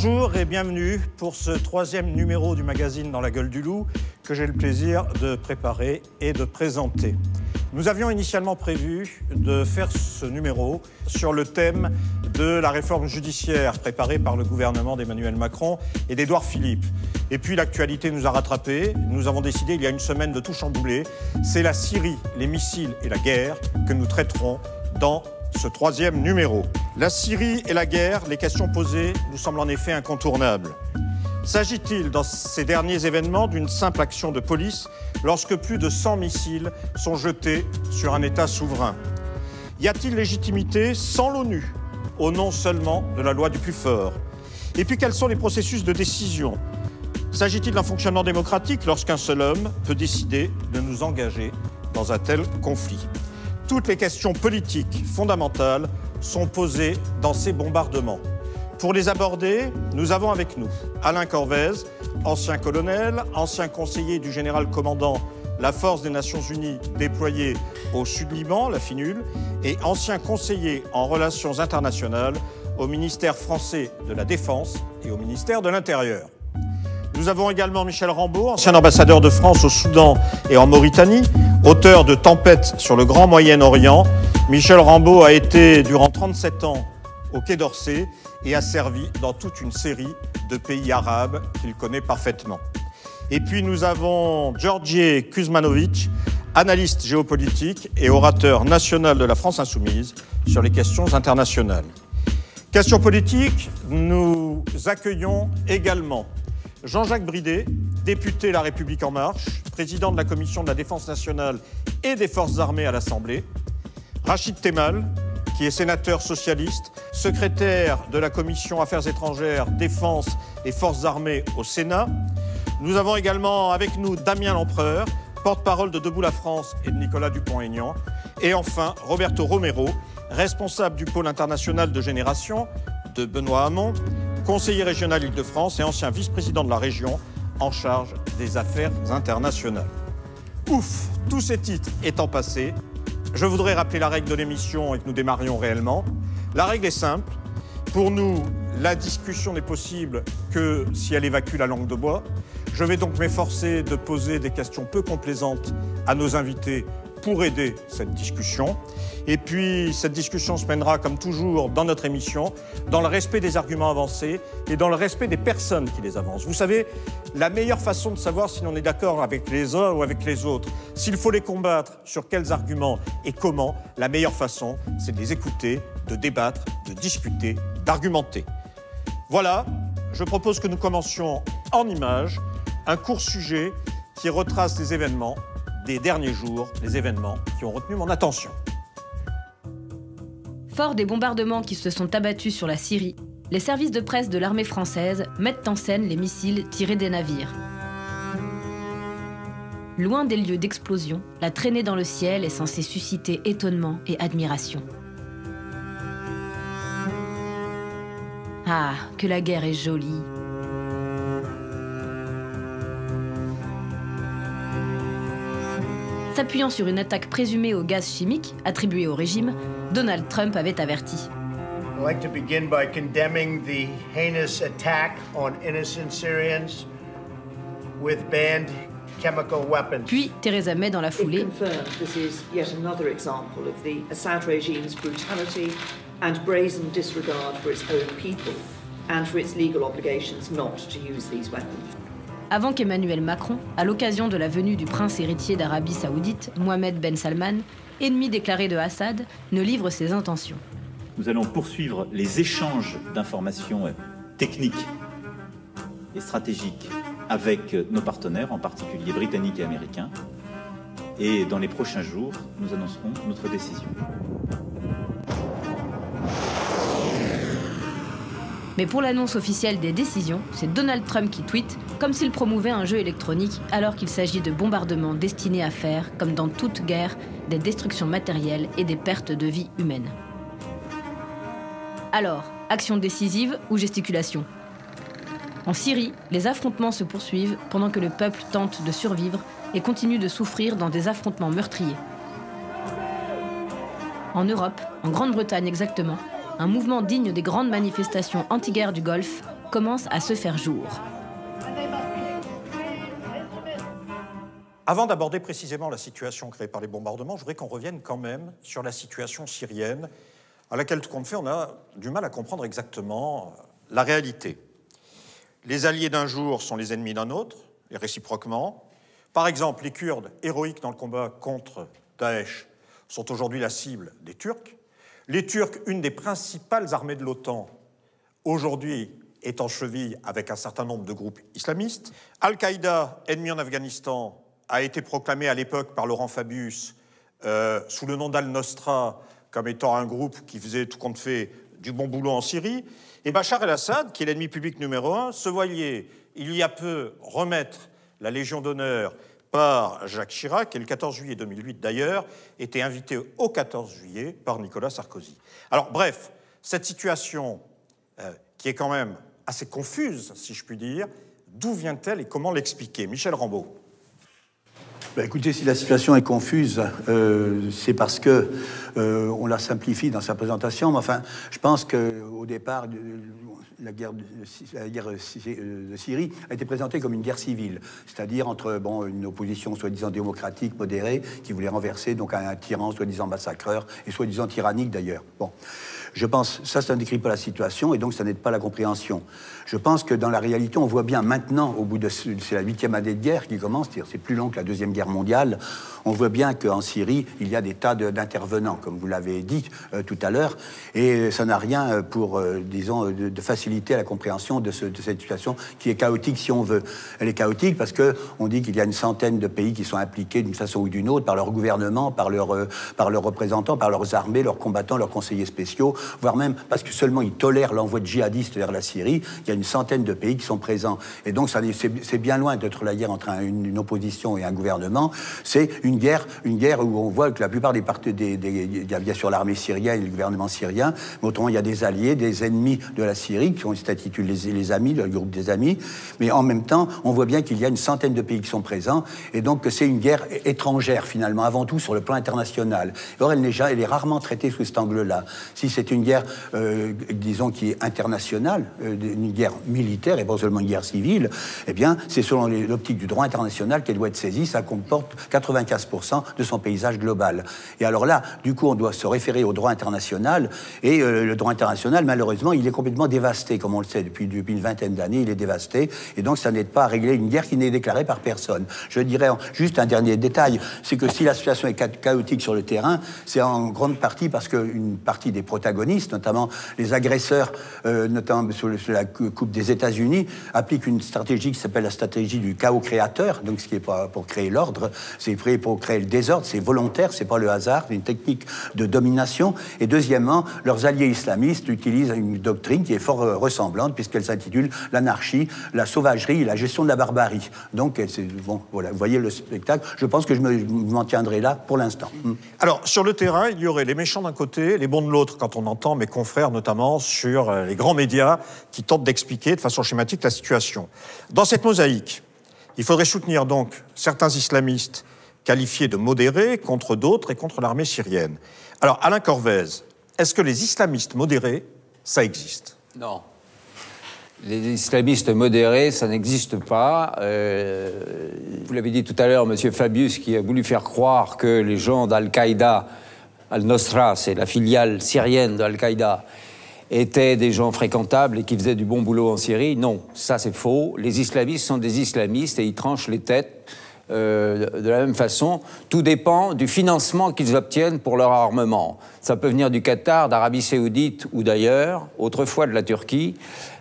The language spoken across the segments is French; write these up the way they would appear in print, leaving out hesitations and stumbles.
Bonjour et bienvenue pour ce 3e numéro du magazine Dans la gueule du loup que j'ai le plaisir de préparer et de présenter. Nous avions initialement prévu de faire ce numéro sur le thème de la réforme judiciaire préparée par le gouvernement d'Emmanuel Macron et d'Édouard Philippe. Et puis l'actualité nous a rattrapés. Nous avons décidé il y a une semaine de tout chambouler. C'est la Syrie, les missiles et la guerre que nous traiterons dans ce 3e numéro. La Syrie et la guerre, les questions posées nous semblent en effet incontournables. S'agit-il dans ces derniers événements d'une simple action de police lorsque plus de 100 missiles sont jetés sur un État souverain? Y a-t-il légitimité sans l'ONU, au nom seulement de la loi du plus fort? Et puis quels sont les processus de décision? S'agit-il d'un fonctionnement démocratique lorsqu'un seul homme peut décider de nous engager dans un tel conflit? Toutes les questions politiques fondamentales sont posées dans ces bombardements. Pour les aborder, nous avons avec nous Alain Corvez, ancien colonel, ancien conseiller du général commandant la Force des Nations Unies déployée au Sud-Liban, la FINUL, et ancien conseiller en relations internationales au ministère français de la Défense et au ministère de l'Intérieur. Nous avons également Michel Rambaud, ancien ambassadeur de France au Soudan et en Mauritanie, auteur de Tempête sur le Grand Moyen-Orient. Michel Rambaud a été durant 37 ans au Quai d'Orsay et a servi dans toute une série de pays arabes qu'il connaît parfaitement. Et puis nous avons Georgiy Kuzmanovic, analyste géopolitique et orateur national de la France Insoumise sur les questions internationales. Question politique, nous accueillons également Jean-Jacques Bridet, député La République En Marche, président de la Commission de la Défense nationale et des Forces armées à l'Assemblée, Rachid Temal, qui est sénateur socialiste, secrétaire de la Commission Affaires étrangères, Défense et Forces armées au Sénat. Nous avons également avec nous Damien Lempereur, porte-parole de Debout la France et de Nicolas Dupont-Aignan. Et enfin, Roberto Romero, responsable du pôle international de génération de Benoît Hamon, conseiller régional Île-de-France et ancien vice-président de la région en charge des affaires internationales. Ouf, tous ces titres étant passés, je voudrais rappeler la règle de l'émission et que nous démarrions réellement. La règle est simple. Pour nous, la discussion n'est possible que si elle évacue la langue de bois. Je vais donc m'efforcer de poser des questions peu complaisantes à nos invités pour aider cette discussion. Et puis, cette discussion se mènera, comme toujours, dans notre émission, dans le respect des arguments avancés et dans le respect des personnes qui les avancent. Vous savez, la meilleure façon de savoir si l'on est d'accord avec les uns ou avec les autres, s'il faut les combattre, sur quels arguments et comment, la meilleure façon, c'est de les écouter, de débattre, de discuter, d'argumenter. Voilà, je propose que nous commencions en images un court sujet qui retrace les événements des derniers jours, les événements qui ont retenu mon attention. Fort des bombardements qui se sont abattus sur la Syrie, les services de presse de l'armée française mettent en scène les missiles tirés des navires. Loin des lieux d'explosion, la traînée dans le ciel est censée susciter étonnement et admiration. Ah, que la guerre est jolie! S'appuyant sur une attaque présumée au gaz chimique attribuée au régime, Donald Trump avait averti. I'd like to begin by condemning the heinous attack on innocent Syrians with banned chemical weapons. Puis Theresa May dans la foulée. This is yet another example of the Assad regime's brutality and brazen disregard for its own people and for its legal obligations not to use these weapons. Avant qu'Emmanuel Macron, à l'occasion de la venue du prince héritier d'Arabie Saoudite, Mohamed Ben Salman, ennemi déclaré de Assad, ne livre ses intentions. Nous allons poursuivre les échanges d'informations techniques et stratégiques avec nos partenaires, en particulier britanniques et américains. Et dans les prochains jours, nous annoncerons notre décision. Mais pour l'annonce officielle des décisions, c'est Donald Trump qui tweete, comme s'il promouvait un jeu électronique, alors qu'il s'agit de bombardements destinés à faire, comme dans toute guerre, des destructions matérielles et des pertes de vies humaines. Alors, action décisive ou gesticulation? En Syrie, les affrontements se poursuivent pendant que le peuple tente de survivre et continue de souffrir dans des affrontements meurtriers. En Europe, en Grande-Bretagne exactement, un mouvement digne des grandes manifestations anti-guerre du Golfe commence à se faire jour. Avant d'aborder précisément la situation créée par les bombardements, je voudrais qu'on revienne quand même sur la situation syrienne, à laquelle tout compte fait, on a du mal à comprendre exactement la réalité. Les alliés d'un jour sont les ennemis d'un autre, et réciproquement. Par exemple, les Kurdes, héroïques dans le combat contre Daesh, sont aujourd'hui la cible des Turcs. Les Turcs, une des principales armées de l'OTAN, aujourd'hui est en cheville avec un certain nombre de groupes islamistes. Al-Qaïda, ennemi en Afghanistan, a été proclamé à l'époque par Laurent Fabius sous le nom d'Al-Nosra comme étant un groupe qui faisait tout compte fait du bon boulot en Syrie. Et Bachar el-Assad, qui est l'ennemi public numéro 1, se voyait il y a peu remettre la Légion d'honneur par Jacques Chirac, et le 14 juillet 2008 d'ailleurs, était invité au 14 juillet par Nicolas Sarkozy. Alors bref, cette situation qui est quand même assez confuse, si je puis dire, d'où vient-elle et comment l'expliquer? Michel Rambaud. Écoutez, si la situation est confuse, c'est parce que on la simplifie dans sa présentation. Mais enfin, je pense qu'au départ, la guerre de Syrie a été présentée comme une guerre civile, c'est-à-dire entre une opposition soi-disant démocratique, modérée, qui voulait renverser donc un tyran soi-disant massacreur et soi-disant tyrannique d'ailleurs. Bon, je pense ça ne décrit pas la situation et donc ça n'aide pas la compréhension. Je pense que dans la réalité, on voit bien maintenant, au bout de c'est la 8e année de guerre qui commence, c'est-à-dire c'est plus long que la Deuxième Guerre mondiale, on voit bien qu'en Syrie, il y a des tas d'intervenants, comme vous l'avez dit tout à l'heure, et ça n'a rien pour, disons, de faciliter la compréhension de cette situation qui est chaotique si on veut. Elle est chaotique parce qu'on dit qu'il y a une centaine de pays qui sont impliqués d'une façon ou d'une autre par leur gouvernement, par leurs représentants, par leurs armées, leurs combattants, leurs conseillers spéciaux, voire même parce que seulement ils tolèrent l'envoi de djihadistes vers la Syrie. Il y a une centaine de pays qui sont présents. Et donc, c'est bien loin d'être la guerre entre une opposition et un gouvernement. C'est une guerre où on voit que la plupart des partis, il y a bien sûr l'armée syrienne et le gouvernement syrien, mais autrement, il y a des alliés, des ennemis de la Syrie, qui s'intitulent les amis, le groupe des amis. Mais en même temps, on voit bien qu'il y a une centaine de pays qui sont présents, et donc que c'est une guerre étrangère, finalement, avant tout sur le plan international. Or, elle est rarement traitée sous cet angle-là. Si c'est une guerre, disons, qui est internationale, une guerre militaire et pas seulement une guerre civile, eh bien, c'est selon l'optique du droit international qu'elle doit être saisie. Ça comporte 95% de son paysage global. Et alors là, du coup, on doit se référer au droit international. Et le droit international, malheureusement, il est complètement dévasté, comme on le sait depuis une vingtaine d'années. Il est dévasté. Et donc, ça n'aide pas à régler une guerre qui n'est déclarée par personne. Je dirais juste un dernier détail, c'est que si la situation est chaotique sur le terrain, c'est en grande partie parce qu'une partie des protagonistes, notamment les agresseurs, notamment sur la Coupe des États-Unis, applique une stratégie qui s'appelle la stratégie du chaos créateur, donc ce qui est pas pour créer l'ordre, c'est pour créer le désordre, c'est volontaire, c'est pas le hasard, c'est une technique de domination. Et deuxièmement, leurs alliés islamistes utilisent une doctrine qui est fort ressemblante, puisqu'elle s'intitule l'anarchie, la sauvagerie et la gestion de la barbarie. Donc, bon, voilà, vous voyez le spectacle. Je pense que je m'en tiendrai là pour l'instant. Alors, sur le terrain, il y aurait les méchants d'un côté, les bons de l'autre, quand on entend mes confrères, notamment sur les grands médias, qui tentent d'expliquer de façon schématique la situation. Dans cette mosaïque, il faudrait soutenir donc certains islamistes qualifiés de modérés contre d'autres et contre l'armée syrienne. Alors, Alain Corvez, est-ce que les islamistes modérés, ça existe? Non. Les islamistes modérés, ça n'existe pas. Vous l'avez dit tout à l'heure, M. Fabius, qui a voulu faire croire que les gens d'Al-Qaïda, Al-Nosra, c'est la filiale syrienne d'Al-Qaïda, étaient des gens fréquentables et qui faisaient du bon boulot en Syrie. Non, ça c'est faux. Les islamistes sont des islamistes et ils tranchent les têtes de la même façon. Tout dépend du financement qu'ils obtiennent pour leur armement. Ça peut venir du Qatar, d'Arabie Saoudite ou d'ailleurs, autrefois de la Turquie,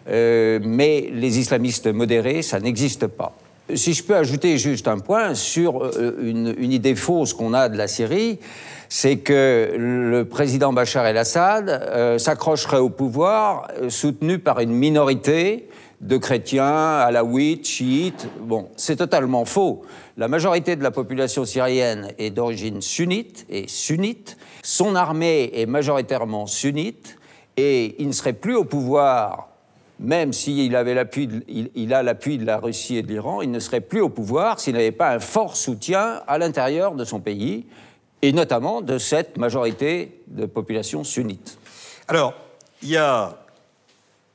mais les islamistes modérés, ça n'existe pas. Si je peux ajouter juste un point sur une idée fausse qu'on a de la Syrie, c'est que le président Bachar el-Assad s'accrocherait au pouvoir soutenu par une minorité de chrétiens, alaouites, chiites. Bon, c'est totalement faux. La majorité de la population syrienne est d'origine sunnite et sunnite. Son armée est majoritairement sunnite et il ne serait plus au pouvoir, même s'il avait il a l'appui de la Russie et de l'Iran, il ne serait plus au pouvoir s'il n'avait pas un fort soutien à l'intérieur de son pays, et notamment de cette majorité de population sunnite. Alors, il y a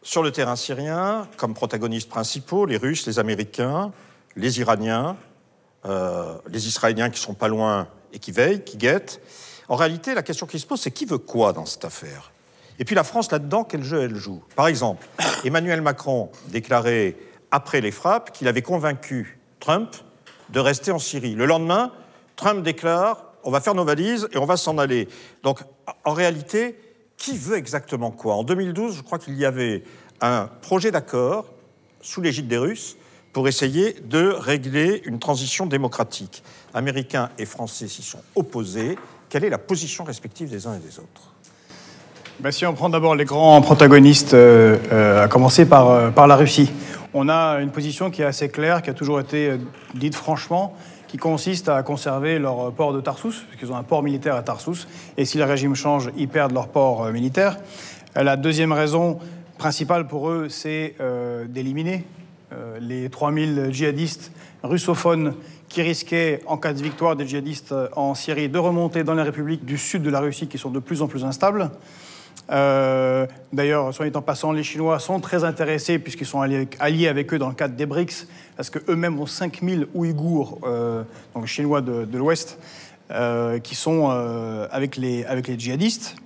sur le terrain syrien, comme protagonistes principaux, les Russes, les Américains, les Iraniens, les Israéliens qui sont pas loin et qui veillent, qui guettent. En réalité, la question qui se pose, c'est qui veut quoi dans cette affaire? Et puis la France, là-dedans, quel jeu elle joue? Par exemple, Emmanuel Macron déclarait, après les frappes, qu'il avait convaincu Trump de rester en Syrie. Le lendemain, Trump déclare « on va faire nos valises et on va s'en aller ». Donc, en réalité, qui veut exactement quoi? En 2012, je crois qu'il y avait un projet d'accord, sous l'égide des Russes, pour essayer de régler une transition démocratique. Américains et Français s'y sont opposés. Quelle est la position respective des uns et des autres? Si on prend d'abord les grands protagonistes, à commencer par la Russie, on a une position qui est assez claire, qui a toujours été dite franchement, qui consiste à conserver leur port de Tarsus, puisqu'ils ont un port militaire à Tarsus, et si le régime change, ils perdent leur port militaire. La deuxième raison principale pour eux, c'est d'éliminer les 3000 djihadistes russophones qui risquaient, en cas de victoire des djihadistes en Syrie, de remonter dans les républiques du sud de la Russie qui sont de plus en plus instables. D'ailleurs, soit dit en passant, les Chinois sont très intéressés puisqu'ils sont alliés avec eux dans le cadre des BRICS, parce qu'eux-mêmes ont 5000 Ouïghours, donc Chinois de l'Ouest, qui sont avec les djihadistes.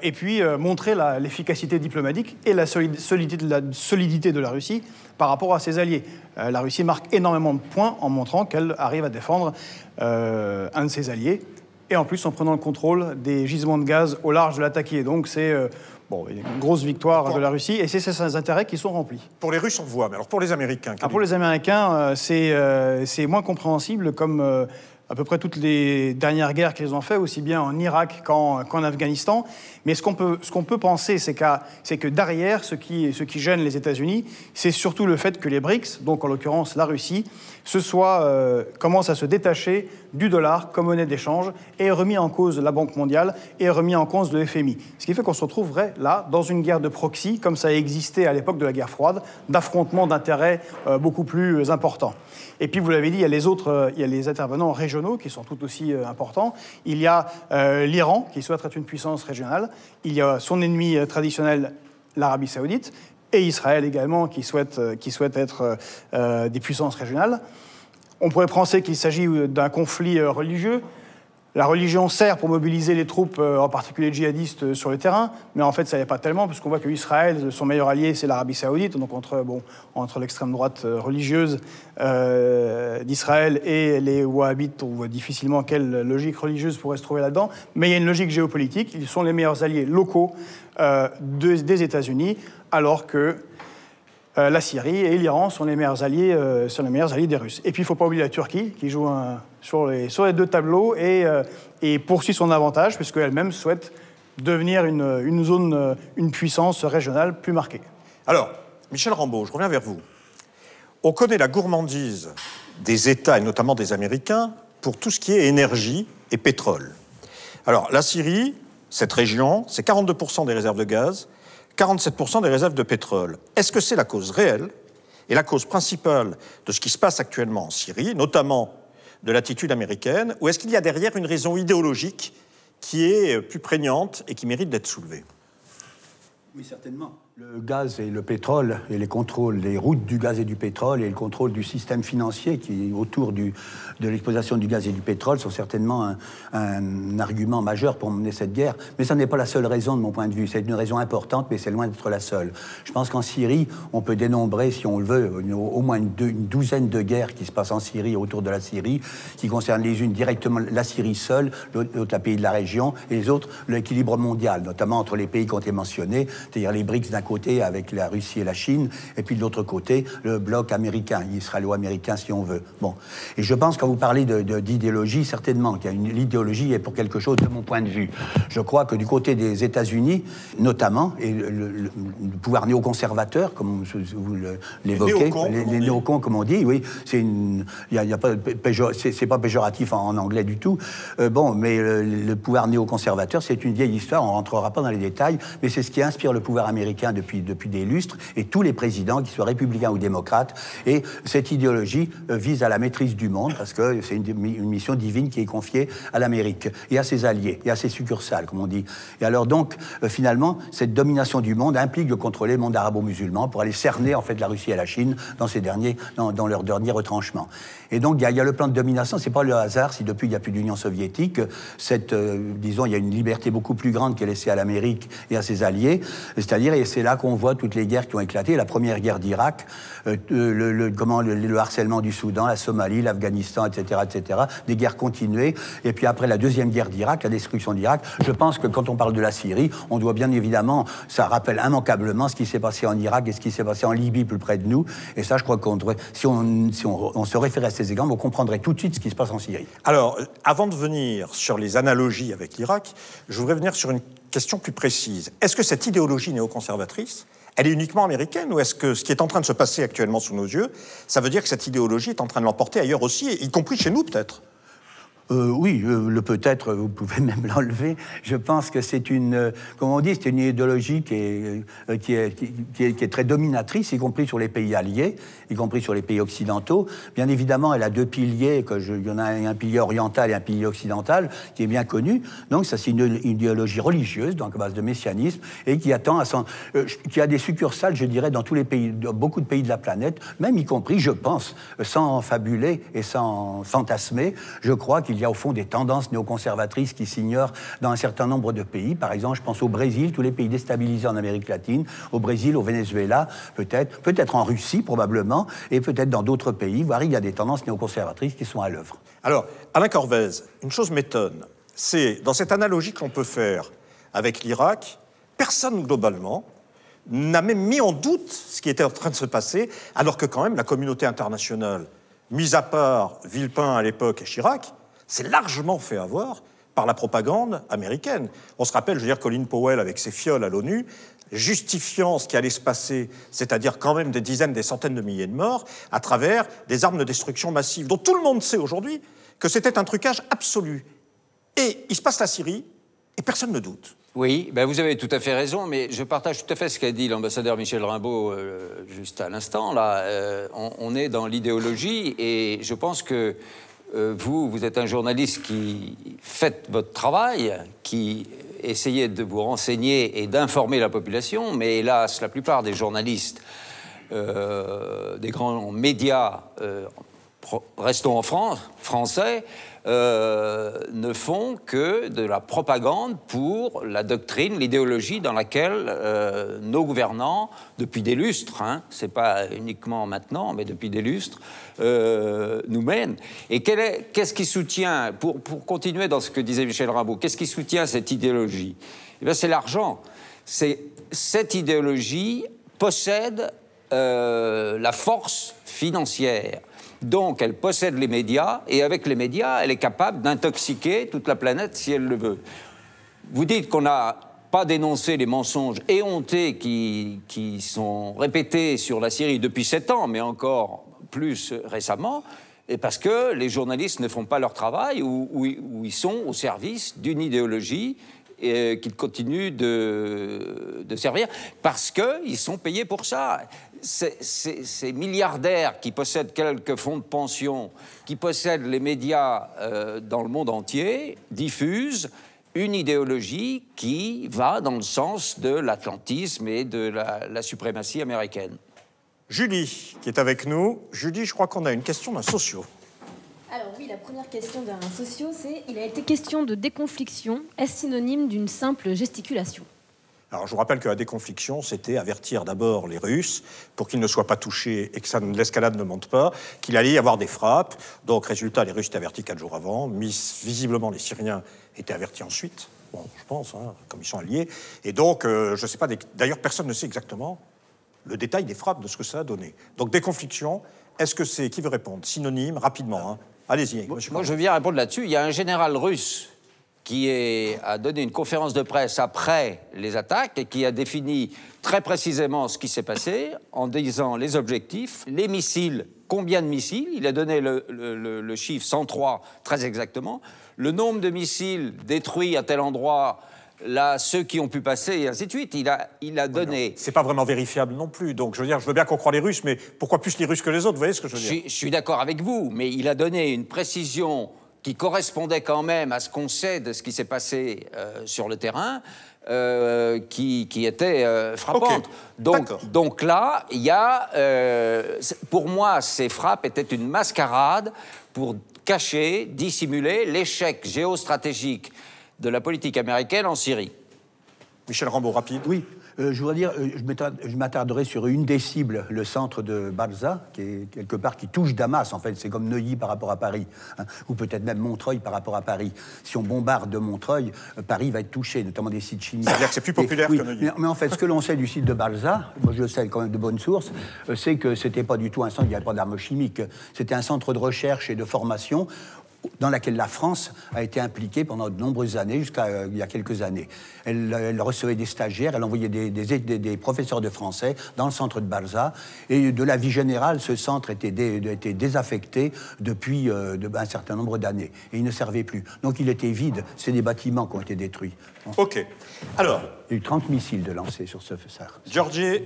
Et puis montrer l'efficacité diplomatique et la solidité de la Russie par rapport à ses alliés. La Russie marque énormément de points en montrant qu'elle arrive à défendre un de ses alliés, et en plus en prenant le contrôle des gisements de gaz au large de l'Latakia. Donc c'est une grosse victoire de la Russie, et c'est ses intérêts qui sont remplis. Pour les Russes, on voit, mais alors pour les Américains... Pour les Américains, c'est moins compréhensible, comme à peu près toutes les dernières guerres qu'ils ont fait, aussi bien en Irak qu'en Afghanistan. Mais ce qu'on peut penser, c'est que derrière, ce qui gêne les États-Unis, c'est surtout le fait que les BRICS, donc en l'occurrence la Russie, commence à se détacher du dollar comme monnaie d'échange, et remis en cause la Banque mondiale et remis en cause le FMI. Ce qui fait qu'on se retrouverait là dans une guerre de proxy, comme ça a existé à l'époque de la guerre froide, d'affrontements d'intérêts beaucoup plus importants. Et puis, vous l'avez dit, il y a les intervenants régionaux qui sont tout aussi importants. Il y a l'Iran, qui souhaite être une puissance régionale. Il y a son ennemi traditionnel, l'Arabie saoudite, et Israël également, qui souhaite être des puissances régionales. On pourrait penser qu'il s'agit d'un conflit religieux. La religion sert pour mobiliser les troupes, en particulier djihadistes, sur le terrain, mais en fait, ça n'est pas tellement, puisqu'on voit qu'Israël, son meilleur allié, c'est l'Arabie saoudite, donc entre l'extrême droite religieuse d'Israël et les wahhabites, on voit difficilement quelle logique religieuse pourrait se trouver là-dedans, mais il y a une logique géopolitique. Ils sont les meilleurs alliés locaux des États-Unis, alors que la Syrie et l'Iran sont les meilleurs alliés des Russes. Et puis, il ne faut pas oublier la Turquie, qui joue sur les deux tableaux et poursuit son avantage, puisqu'elle-même souhaite devenir une puissance régionale plus marquée. Alors, Michel Rambaud, je reviens vers vous. On connaît la gourmandise des États, et notamment des Américains, pour tout ce qui est énergie et pétrole. Alors, la Syrie, cette région, c'est 42% des réserves de gaz, 47% des réserves de pétrole. Est-ce que c'est la cause réelle et la cause principale de ce qui se passe actuellement en Syrie, notamment de l'attitude américaine, ou est-ce qu'il y a derrière une raison idéologique qui est plus prégnante et qui mérite d'être soulevée? Oui, certainement. Le gaz et le pétrole et les contrôles des routes du gaz et du pétrole et le contrôle du système financier qui est autour de l'exploitation du gaz et du pétrole sont certainement un argument majeur pour mener cette guerre. Mais ça n'est pas la seule raison de mon point de vue. C'est une raison importante, mais c'est loin d'être la seule. Je pense qu'en Syrie, on peut dénombrer, si on le veut, au moins une douzaine de guerres qui se passent en Syrie, autour de la Syrie, qui concernent les unes directement la Syrie seule, l'autre la pays de la région, et les autres l'équilibre mondial, notamment entre les pays qui ont été mentionnés, c'est-à-dire les BRICS d'un côté avec la Russie et la Chine, et puis de l'autre côté, le bloc américain, israélo-américain si on veut. Bon. Et je pense, quand vous parlez d'idéologie, certainement qu'il y a l'idéologie est pour quelque chose de mon point de vue. Je crois que du côté des États-Unis, notamment, et le pouvoir néoconservateur, comme vous l'évoquez, les néocons, comme on dit, oui, c'est pas péjoratif en anglais du tout. Mais le pouvoir néoconservateur, c'est une vieille histoire, on ne rentrera pas dans les détails, mais c'est ce qui inspire le pouvoir américain depuis des lustres, et tous les présidents, qu'ils soient républicains ou démocrates. Et cette idéologie vise à la maîtrise du monde, parce que c'est une mission divine qui est confiée à l'Amérique, et à ses alliés, et à ses succursales, comme on dit. Et alors donc, finalement, cette domination du monde implique de contrôler le monde arabo-musulman pour aller cerner, en fait, la Russie et la Chine dans leurs derniers retranchements. Et donc, il y a le plan de domination, c'est pas le hasard si depuis il n'y a plus d'Union soviétique, disons, il y a une liberté beaucoup plus grande qui est laissée à l'Amérique et à ses alliés, c'est-à-dire, et c'est là qu'on voit toutes les guerres qui ont éclaté, la première guerre d'Irak, le harcèlement du Soudan, la Somalie, l'Afghanistan, etc., des guerres continuées, et puis après la deuxième guerre d'Irak, la destruction d'Irak. Je pense que quand on parle de la Syrie, on doit bien évidemment, ça rappelle immanquablement ce qui s'est passé en Irak et ce qui s'est passé en Libye plus près de nous, et ça, je crois qu'on devrait, si on se référait à ces exemples, on comprendrait tout de suite ce qui se passe en Syrie. Alors, avant de venir sur les analogies avec l'Irak, je voudrais venir sur une question plus précise. Est-ce que cette idéologie néoconservatrice, elle est uniquement américaine, ou est-ce que ce qui est en train de se passer actuellement sous nos yeux, ça veut dire que cette idéologie est en train de l'emporter ailleurs aussi, y compris chez nous peut-être ? Oui, le peut-être, vous pouvez même l'enlever. Je pense que c'est comme on dit, c'est une idéologie qui est très dominatrice, y compris sur les pays alliés, y compris sur les pays occidentaux. Bien évidemment, elle a deux piliers, il y en a un pilier oriental et un pilier occidental, qui est bien connu. Donc ça, c'est une idéologie religieuse, donc à base de messianisme, et qui qui a des succursales, je dirais, dans tous les pays, dans beaucoup de pays de la planète, même y compris, je pense, sans fabuler et sans fantasmer, je crois qu'il y a au fond des tendances néoconservatrices qui s'ignorent dans un certain nombre de pays. Par exemple, je pense au Brésil, tous les pays déstabilisés en Amérique latine, au Brésil, au Venezuela, peut-être en Russie probablement, et peut-être dans d'autres pays, voire il y a des tendances néoconservatrices qui sont à l'œuvre. Alors, Alain Corvez, une chose m'étonne, c'est dans cette analogie que l'on peut faire avec l'Irak, personne globalement n'a même mis en doute ce qui était en train de se passer, alors que quand même la communauté internationale, mis à part Villepin à l'époque et Chirac, c'est largement fait avoir par la propagande américaine. On se rappelle, je veux dire, Colin Powell avec ses fioles à l'ONU, justifiant ce qui allait se passer, c'est-à-dire quand même des dizaines, des centaines de milliers de morts, à travers des armes de destruction massive, dont tout le monde sait aujourd'hui que c'était un trucage absolu. Et il se passe la Syrie, et personne ne doute. Oui, ben vous avez tout à fait raison, mais je partage tout à fait ce qu'a dit l'ambassadeur Michel Rimbaud juste à l'instant. Là, on est dans l'idéologie, et je pense que vous êtes un journaliste qui fait votre travail, qui essayez de vous renseigner et d'informer la population, mais hélas, la plupart des journalistes, des grands médias, restons en France, français, ne font que de la propagande pour la doctrine, l'idéologie dans laquelle nos gouvernants, depuis des lustres, c'est pas uniquement maintenant, mais depuis des lustres, nous mènent. Et qu'est-ce qui soutient, pour continuer dans ce que disait Michel Rimbaud, qu'est-ce qui soutient cette idéologie ? Eh bien, c'est l'argent. Cette idéologie possède la force financière. Donc, elle possède les médias, et avec les médias, elle est capable d'intoxiquer toute la planète si elle le veut. Vous dites qu'on n'a pas dénoncé les mensonges éhontés qui sont répétés sur la Syrie depuis 7 ans, mais encore plus récemment, et parce que les journalistes ne font pas leur travail, ou ils sont au service d'une idéologie qu'ils continuent de servir, parce qu'ils sont payés pour ça. Ces milliardaires qui possèdent quelques fonds de pension, qui possèdent les médias dans le monde entier, diffusent une idéologie qui va dans le sens de l'atlantisme et de la suprématie américaine. Julie, qui est avec nous. Julie, je crois qu'on a une question d'un socio. Alors oui, la première question d'un socio, c'est: il a été question de déconfliction. Est-ce synonyme d'une simple gesticulation ? Alors, je vous rappelle que la déconfliction, c'était avertir d'abord les Russes pour qu'ils ne soient pas touchés et que l'escalade ne monte pas, qu'il allait y avoir des frappes. Donc, résultat, les Russes étaient avertis 4 jours avant. Visiblement, les Syriens étaient avertis ensuite. Bon, je pense, comme ils sont alliés. Et donc, je ne sais pas, d'ailleurs, personne ne sait exactement le détail des frappes, de ce que ça a donné. Donc, déconfliction, est-ce que c'est... Qui veut répondre? Synonyme, rapidement. Allez-y. Moi, je viens répondre là-dessus. Il y a un général russe qui a donné une conférence de presse après les attaques et qui a défini très précisément ce qui s'est passé en disant les objectifs, les missiles, combien de missiles, il a donné le chiffre 103 très exactement, le nombre de missiles détruits à tel endroit, là, ceux qui ont pu passer, et ainsi de suite. Il a donné... C'est pas vraiment vérifiable non plus. Donc, je veux dire, je veux bien qu'on croit les Russes, mais pourquoi plus les Russes que les autres? Vous voyez ce que je veux dire? Je suis d'accord avec vous, mais il a donné une précision qui correspondait quand même à ce qu'on sait de ce qui s'est passé sur le terrain, qui était frappante. Okay. Donc là, il y a... pour moi, ces frappes étaient une mascarade pour cacher, dissimuler l'échec géostratégique de la politique américaine en Syrie. Michel Rambaud, rapide. Oui. Je voudrais dire, je m'attarderai sur une des cibles, le centre de Balza, qui est quelque part qui touche Damas, en fait. C'est comme Neuilly par rapport à Paris, hein, ou peut-être même Montreuil par rapport à Paris. Si on bombarde de Montreuil, Paris va être touché, notamment des sites chimiques. C'est-à-dire que c'est plus populaire que Neuilly. Mais en fait, ce que l'on sait du site de Balza, moi je le sais quand même de bonnes sources, c'est que c'était pas du tout un centre, il n'y avait pas d'armes chimiques. C'était un centre de recherche et de formation dans laquelle la France a été impliquée pendant de nombreuses années, jusqu'à il y a quelques années. Elle recevait des stagiaires, elle envoyait des professeurs de français dans le centre de Balza, et de la vie générale, ce centre était désaffecté depuis un certain nombre d'années, et il ne servait plus. Donc il était vide, c'est des bâtiments qui ont été détruits. Ok. Alors... Il y a eu 30 missiles de lancés sur ce phare. Georgi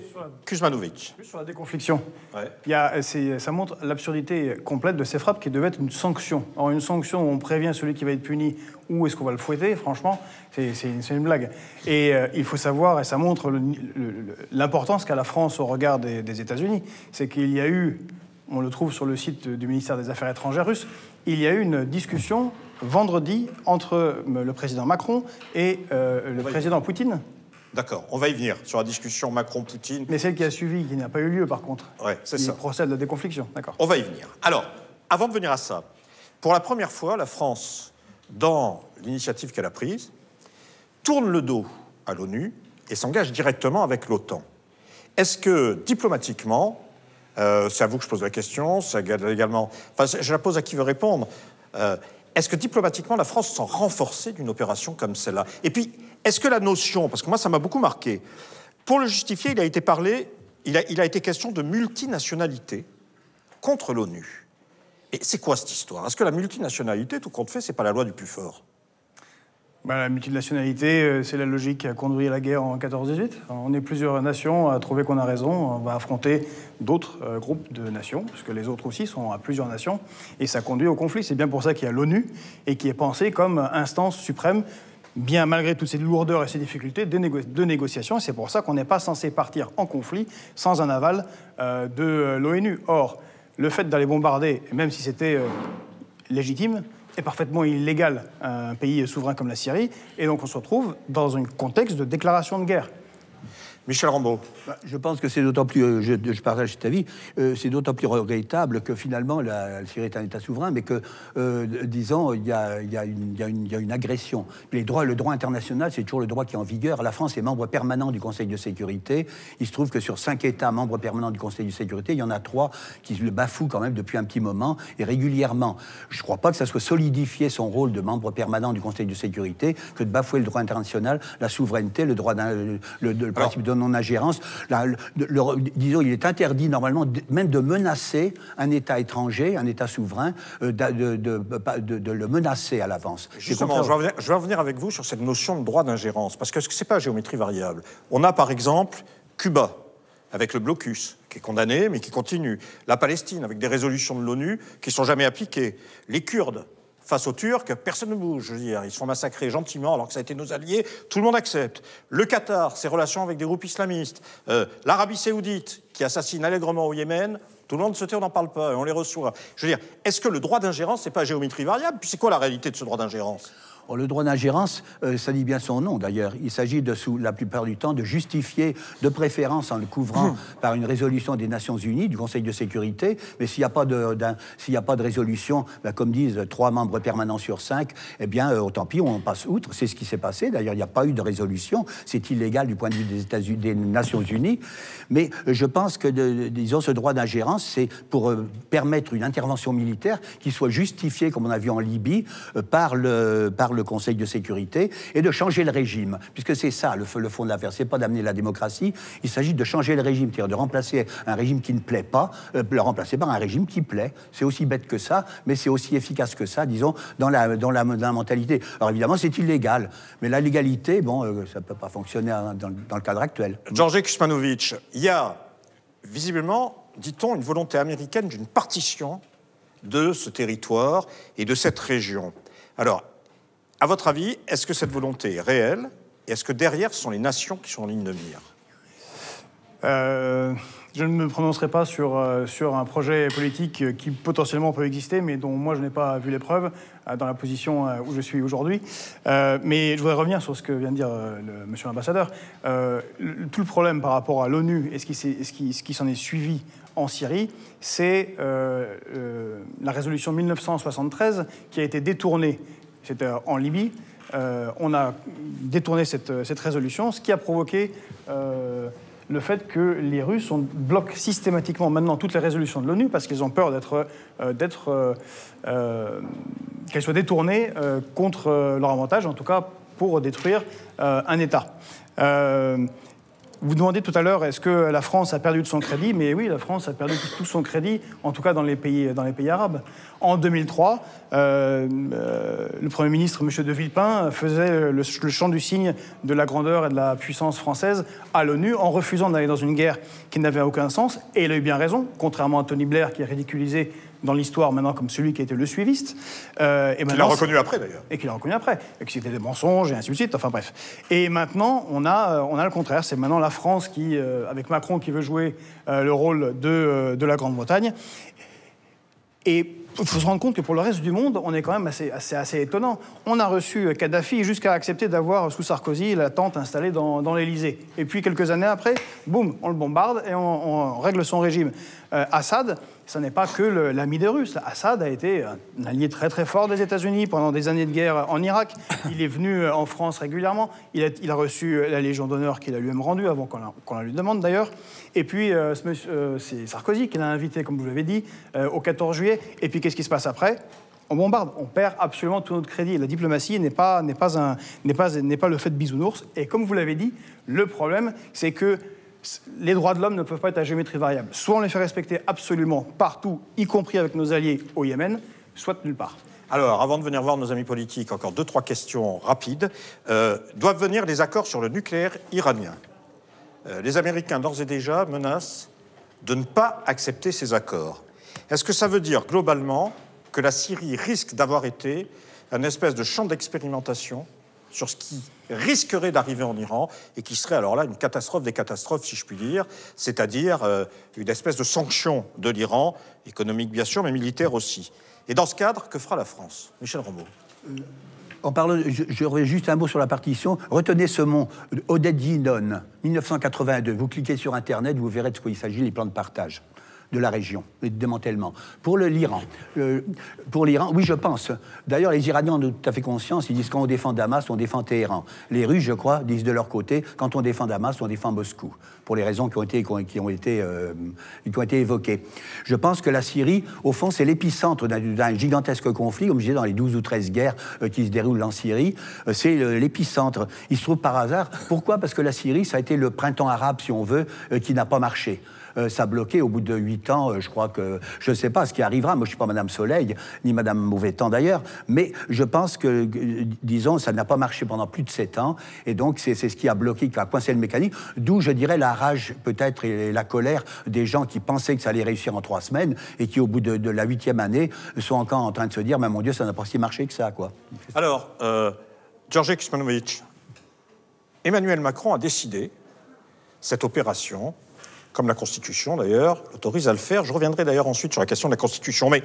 Kuzmanovic. Sur la déconfliction. Ouais. Ça montre l'absurdité complète de ces frappes qui devaient être une sanction. Alors une sanction où on prévient celui qui va être puni, où est-ce qu'on va le fouetter, franchement, c'est une blague. Et il faut savoir, et ça montre l'importance qu'a la France au regard des États-Unis, c'est qu'il y a eu, on le trouve sur le site du ministère des Affaires étrangères russe, il y a eu une discussion vendredi entre le président Macron et le président Poutine. D'accord, on va y venir sur la discussion Macron-Poutine. Mais celle qui a suivi, qui n'a pas eu lieu par contre. Ouais, c'est ça. Il procède à la déconfliction, d'accord. On va y venir. Alors, avant de venir à ça, pour la première fois, la France, dans l'initiative qu'elle a prise, tourne le dos à l'ONU et s'engage directement avec l'OTAN. Est-ce que, diplomatiquement, c'est à vous que je pose la question, c'est également... Enfin, je la pose à qui veut répondre. Est-ce que, diplomatiquement, la France s'en renforcée d'une opération comme celle-là? Et puis, est-ce que la notion... Parce que moi, ça m'a beaucoup marqué. Pour le justifier, il a été question de multinationalité contre l'ONU. Et c'est quoi cette histoire? Est-ce que la multinationalité, tout compte fait, c'est pas la loi du plus fort? La multinationalité, c'est la logique qui a conduit à la guerre en 14-18. On est plusieurs nations à trouver qu'on a raison. On va affronter d'autres groupes de nations, puisque les autres aussi sont à plusieurs nations. Et ça conduit au conflit. C'est bien pour ça qu'il y a l'ONU, et qui est pensée comme instance suprême, bien malgré toutes ces lourdeurs et ces difficultés de négociation. Et c'est pour ça qu'on n'est pas censé partir en conflit sans un aval de l'ONU. Or, le fait d'aller bombarder, même si c'était légitime, est parfaitement illégal à un pays souverain comme la Syrie, et donc on se retrouve dans un contexte de déclaration de guerre. Michel Rambaud. Je pense que c'est d'autant plus, je partage cet avis, c'est d'autant plus regrettable que finalement la Syrie est un État souverain, mais que, disons, il y a une agression. Le droit international, c'est toujours le droit qui est en vigueur. La France est membre permanent du Conseil de sécurité. Il se trouve que sur 5 États membres permanents du Conseil de sécurité, il y en a 3 qui le bafouent quand même depuis un petit moment et régulièrement. Je ne crois pas que ça soit solidifier son rôle de membre permanent du Conseil de sécurité que de bafouer le droit international, la souveraineté, le droit le principe de non-ingérence. Disons, il est interdit normalement même de menacer un État étranger, un État souverain, de le menacer à l'avance. Justement, je vais revenir avec vous sur cette notion de droit d'ingérence, parce que ce n'est pas à géométrie variable. On a par exemple Cuba, avec le blocus, qui est condamné, mais qui continue. La Palestine, avec des résolutions de l'ONU qui ne sont jamais appliquées. Les Kurdes, face aux Turcs, personne ne bouge, je veux dire. Ils se font massacrer gentiment alors que ça a été nos alliés. Tout le monde accepte. Le Qatar, ses relations avec des groupes islamistes. L'Arabie Saoudite, qui assassine allègrement au Yémen. Tout le monde se tait, on n'en parle pas, et on les reçoit. Je veux dire, est-ce que le droit d'ingérence, c'est pas géométrie variable? Puis c'est quoi la réalité de ce droit d'ingérence? Le droit d'ingérence, ça dit bien son nom d'ailleurs. Il s'agit la plupart du temps de justifier, de préférence en le couvrant par une résolution des Nations Unies, du Conseil de sécurité. Mais s'il n'y a pas de résolution, comme disent 3 membres permanents sur 5, eh bien, tant pis, on passe outre. C'est ce qui s'est passé. D'ailleurs, il n'y a pas eu de résolution. C'est illégal du point de vue des Nations Unies. Mais je pense pense que, disons, ce droit d'ingérence, c'est pour permettre une intervention militaire qui soit justifiée, comme on a vu en Libye, par le Conseil de sécurité, et de changer le régime, puisque c'est ça le fond de l'affaire. C'est pas d'amener la démocratie, il s'agit de changer le régime, c'est-à-dire de remplacer un régime qui ne plaît pas, le remplacer par un régime qui plaît. C'est aussi bête que ça, mais c'est aussi efficace que ça, disons, dans la mentalité. Alors évidemment, c'est illégal, mais la légalité, bon, ça peut pas fonctionner dans le cadre actuel. Georges Kuzmanovic, il y a visiblement, dit-on, une volonté américaine d'une partition de ce territoire et de cette région. Alors, à votre avis, est-ce que cette volonté est réelle et est-ce que derrière, ce sont les nations qui sont en ligne de mire? Je ne me prononcerai pas sur un projet politique qui potentiellement peut exister, mais dont moi je n'ai pas vu les preuves dans la position où je suis aujourd'hui. Mais je voudrais revenir sur ce que vient de dire monsieur l'ambassadeur. Tout le problème par rapport à l'ONU et ce qui s'en est suivi en Syrie, c'est la résolution 1973 qui a été détournée. C'était en Libye. On a détourné cette résolution, ce qui a provoqué le fait que les Russes bloquent systématiquement maintenant toutes les résolutions de l'ONU parce qu'ils ont peur qu'elles soient détournées contre leur avantage, en tout cas pour détruire un État. Vous demandez tout à l'heure, est-ce que la France a perdu de son crédit? Mais oui, la France a perdu tout son crédit, en tout cas dans les pays arabes. En 2003, le Premier ministre, M. de Villepin, faisait le chant du cygne de la grandeur et de la puissance française à l'ONU en refusant d'aller dans une guerre qui n'avait aucun sens. Et il a eu bien raison, contrairement à Tony Blair, qui est ridiculisé dans l'histoire maintenant comme celui qui a été le suiviste. Qu'il a reconnu après, d'ailleurs. Et qu'il a reconnu après. Et que c'était des mensonges, et ainsi de suite. Enfin bref. Et maintenant, on a le contraire. C'est maintenant la France qui, avec Macron, qui veut jouer le rôle de la Grande-Bretagne. Et il faut se rendre compte que pour le reste du monde, on est quand même assez étonnant. On a reçu Kadhafi jusqu'à accepter d'avoir, sous Sarkozy, la tente installée dans l'Élysée. Et puis, quelques années après, boum, on le bombarde et on règle son régime. Assad, ce n'est pas que l'ami des Russes. Assad a été un allié très très fort des États-Unis pendant des années de guerre en Irak. Il est venu en France régulièrement. Il a reçu la Légion d'honneur qu'il a lui-même rendue, avant qu'on la lui demande d'ailleurs. Et puis, c'est Sarkozy qui l'a invité, comme vous l'avez dit, au 14 juillet. Et puis, qu'est-ce qui se passe après? On bombarde, on perd absolument tout notre crédit. La diplomatie n'est pas le fait de bisounours. Et comme vous l'avez dit, le problème, c'est que les droits de l'homme ne peuvent pas être à géométrie variable. Soit on les fait respecter absolument partout, y compris avec nos alliés au Yémen, soit nulle part. Alors, avant de venir voir nos amis politiques, encore 2-3 questions rapides. Doivent venir les accords sur le nucléaire iranien. Les Américains, d'ores et déjà, menacent de ne pas accepter ces accords. Est-ce que ça veut dire, globalement, que la Syrie risque d'avoir été un espèce de champ d'expérimentation sur ce qui risquerait d'arriver en Iran et qui serait alors là une catastrophe des catastrophes, si je puis dire, c'est-à-dire une espèce de sanction de l'Iran, économique bien sûr, mais militaire aussi. Et dans ce cadre, que fera la France? Michel Rambaud. J'aurais juste un mot sur la partition. Retenez ce mot, Oded-Yinon, 1982. Vous cliquez sur Internet, vous verrez de quoi il s'agit, les plans de partage de la région, et de démantèlement. Pour l'Iran, oui, je pense. D'ailleurs, les Iraniens ont tout à fait conscience. Ils disent quand on défend Damas, on défend Téhéran. Les Russes, je crois, disent de leur côté, quand on défend Damas, on défend Moscou, pour les raisons qui ont été évoquées. Je pense que la Syrie, au fond, c'est l'épicentre d'un gigantesque conflit, comme je disais, dans les 12 ou 13 guerres qui se déroulent en Syrie. C'est l'épicentre. Il se trouve par hasard. Pourquoi? Parce que la Syrie, ça a été le printemps arabe, si on veut, qui n'a pas marché. Ça a bloqué au bout de 8 ans, je crois que... Je ne sais pas ce qui arrivera, moi je ne suis pas Madame Soleil, ni Madame Mauvais Temps d'ailleurs, mais je pense que, disons, ça n'a pas marché pendant plus de 7 ans, et donc c'est ce qui a bloqué, qui a coincé le mécanisme, d'où je dirais la rage peut-être et la colère des gens qui pensaient que ça allait réussir en 3 semaines, et qui au bout de la 8e année sont encore en train de se dire, mais mon Dieu, ça n'a pas si marché que ça, quoi. Alors, Georges Kuzmanovic, Emmanuel Macron a décidé cette opération, comme la Constitution d'ailleurs, autorise à le faire. Je reviendrai d'ailleurs ensuite sur la question de la Constitution. Mais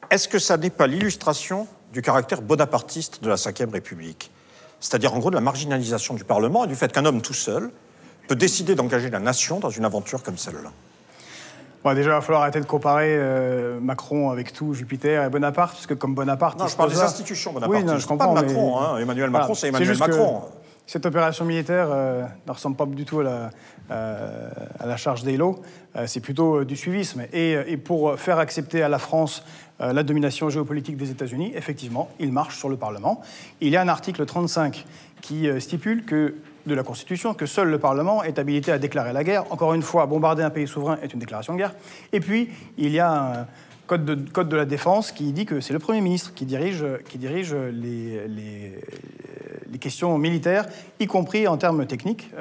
est-ce que ça n'est pas l'illustration du caractère bonapartiste de la Ve République? C'est-à-dire en gros de la marginalisation du Parlement et du fait qu'un homme tout seul peut décider d'engager la nation dans une aventure comme celle-là. Bon, déjà, il va falloir arrêter de comparer Macron avec tout, Jupiter et Bonaparte, parce que comme Bonaparte... Non, je parle des institutions bonapartistes. Oui, non, je comprends, pas de Macron, mais... Emmanuel Macron, voilà, c'est Emmanuel Macron. Cette opération militaire ne ressemble pas du tout à la charge d'Eylo. C'est plutôt du suivisme. Et pour faire accepter à la France la domination géopolitique des États-Unis, effectivement, il marche sur le Parlement. Il y a un article 35 qui stipule de la Constitution que seul le Parlement est habilité à déclarer la guerre. Encore une fois, bombarder un pays souverain est une déclaration de guerre. Et puis, il y a un code de la défense qui dit que c'est le Premier ministre qui dirige les questions militaires, y compris en termes techniques,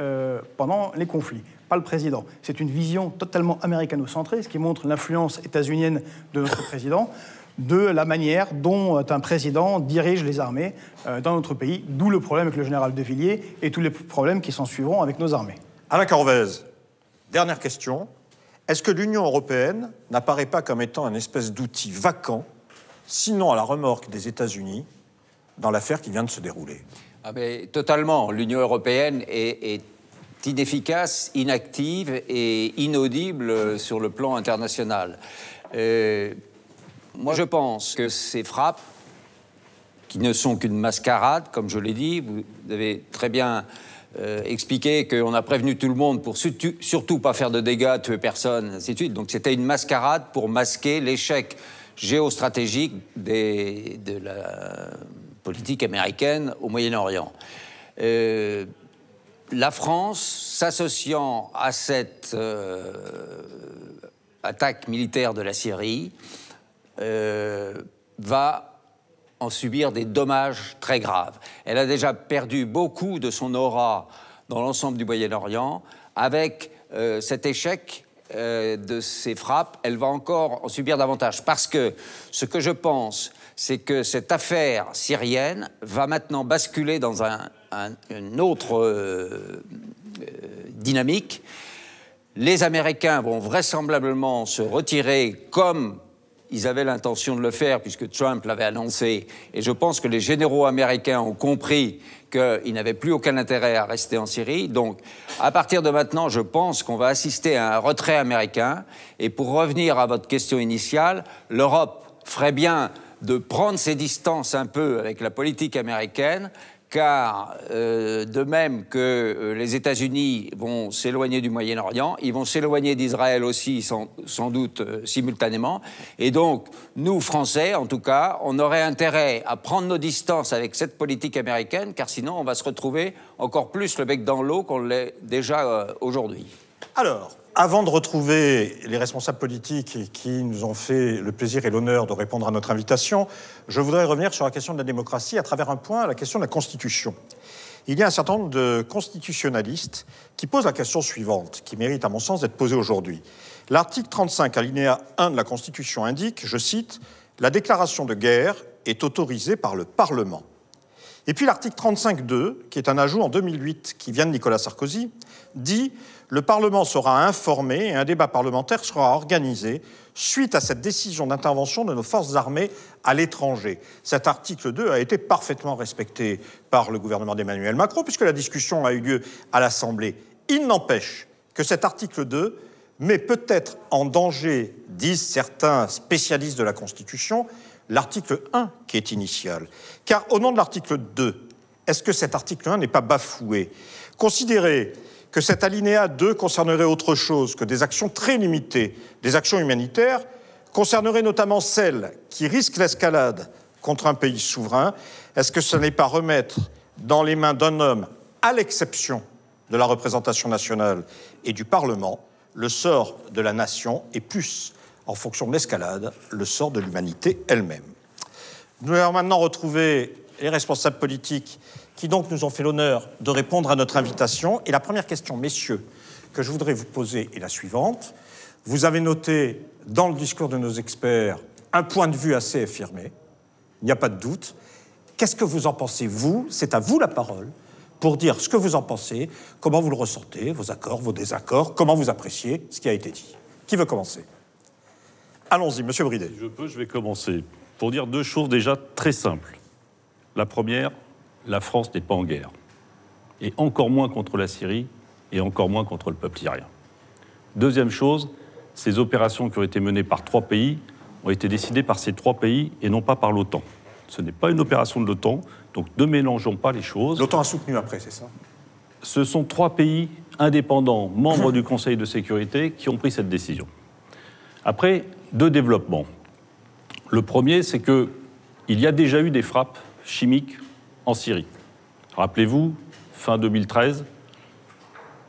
pendant les conflits. Pas le président. C'est une vision totalement américano-centrée, ce qui montre l'influence états-unienne de notre président, de la manière dont un président dirige les armées dans notre pays, d'où le problème avec le général de Villiers et tous les problèmes qui s'en suivront avec nos armées. Alain Corvez, dernière question. Est-ce que l'Union européenne n'apparaît pas comme étant un espèce d'outil vacant, sinon à la remorque des États-Unis, dans l'affaire qui vient de se dérouler? Ah mais, totalement. L'Union européenne est inefficace, inactive et inaudible sur le plan international. Moi, je pense que ces frappes, qui ne sont qu'une mascarade, comme je l'ai dit, vous avez très bien expliqué qu'on a prévenu tout le monde pour surtout pas faire de dégâts, tuer personne, ainsi de suite. Donc c'était une mascarade pour masquer l'échec géostratégique de la politique américaine au Moyen-Orient. La France, s'associant à cette attaque militaire de la Syrie, va en subir des dommages très graves. Elle a déjà perdu beaucoup de son aura dans l'ensemble du Moyen-Orient. Avec cet échec de ses frappes, elle va encore en subir davantage. Parce que ce que je pense, c'est que cette affaire syrienne va maintenant basculer dans une autre dynamique. Les Américains vont vraisemblablement se retirer comme ils avaient l'intention de le faire, puisque Trump l'avait annoncé. Et je pense que les généraux américains ont compris qu'ils n'avaient plus aucun intérêt à rester en Syrie. Donc, à partir de maintenant, je pense qu'on va assister à un retrait américain. Et pour revenir à votre question initiale, l'Europe ferait bien de prendre ses distances un peu avec la politique américaine, car de même que les États-Unis vont s'éloigner du Moyen-Orient, ils vont s'éloigner d'Israël aussi, sans doute simultanément. Et donc, nous, Français, en tout cas, on aurait intérêt à prendre nos distances avec cette politique américaine, car sinon, on va se retrouver encore plus le bec dans l'eau qu'on l'est déjà aujourd'hui. Alors, avant de retrouver les responsables politiques qui nous ont fait le plaisir et l'honneur de répondre à notre invitation, je voudrais revenir sur la question de la démocratie à travers un point, la question de la Constitution. Il y a un certain nombre de constitutionnalistes qui posent la question suivante, qui mérite à mon sens d'être posée aujourd'hui. L'article 35, alinéa 1 de la Constitution indique, je cite, « La déclaration de guerre est autorisée par le Parlement ». Et puis l'article 35.2, qui est un ajout en 2008 qui vient de Nicolas Sarkozy, dit « Le Parlement sera informé et un débat parlementaire sera organisé suite à cette décision d'intervention de nos forces armées à l'étranger. » Cet article 2 a été parfaitement respecté par le gouvernement d'Emmanuel Macron puisque la discussion a eu lieu à l'Assemblée. Il n'empêche que cet article 2 met peut-être en danger, disent certains spécialistes de la Constitution, l'article 1 qui est initial. Car au nom de l'article 2, est-ce que cet article 1 n'est pas bafoué? Considérez que cet alinéa 2 concernerait autre chose que des actions très limitées, des actions humanitaires, concernerait notamment celles qui risquent l'escalade contre un pays souverain. Est-ce que ce n'est pas remettre dans les mains d'un homme, à l'exception de la représentation nationale et du Parlement, le sort de la nation et plus, en fonction de l'escalade, le sort de l'humanité elle-même? Nous allons maintenant retrouver les responsables politiques qui donc nous ont fait l'honneur de répondre à notre invitation. Et la première question, messieurs, que je voudrais vous poser est la suivante. Vous avez noté dans le discours de nos experts un point de vue assez affirmé, il n'y a pas de doute. Qu'est-ce que vous en pensez, vous? C'est à vous la parole pour dire ce que vous en pensez, comment vous le ressentez, vos accords, vos désaccords, comment vous appréciez ce qui a été dit. Qui veut commencer? Allons-y, monsieur Bridet. Si je peux, je vais commencer. Pour dire deux choses déjà très simples. La première, la France n'est pas en guerre. Et encore moins contre la Syrie, et encore moins contre le peuple syrien. Deuxième chose, ces opérations qui ont été menées par 3 pays ont été décidées par ces 3 pays et non pas par l'OTAN. Ce n'est pas une opération de l'OTAN, donc ne mélangeons pas les choses. L'OTAN a soutenu après, c'est ça? Ce sont 3 pays indépendants, membres du Conseil de sécurité, qui ont pris cette décision. Après, 2 développements. Le premier, c'est qu'il y a déjà eu des frappes chimiques en Syrie. Rappelez-vous, fin 2013,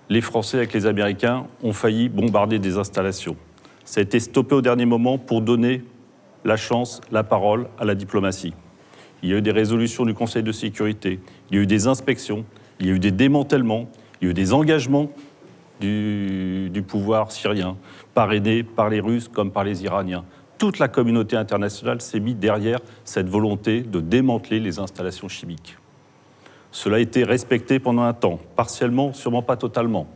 les Français avec les Américains ont failli bombarder des installations. Ça a été stoppé au dernier moment pour donner la chance, la parole à la diplomatie. Il y a eu des résolutions du Conseil de sécurité, il y a eu des inspections, il y a eu des démantèlements, il y a eu des engagements du pouvoir syrien, parrainés par les Russes comme par les Iraniens. Toute la communauté internationale s'est mise derrière cette volonté de démanteler les installations chimiques. Cela a été respecté pendant un temps, partiellement, sûrement pas totalement.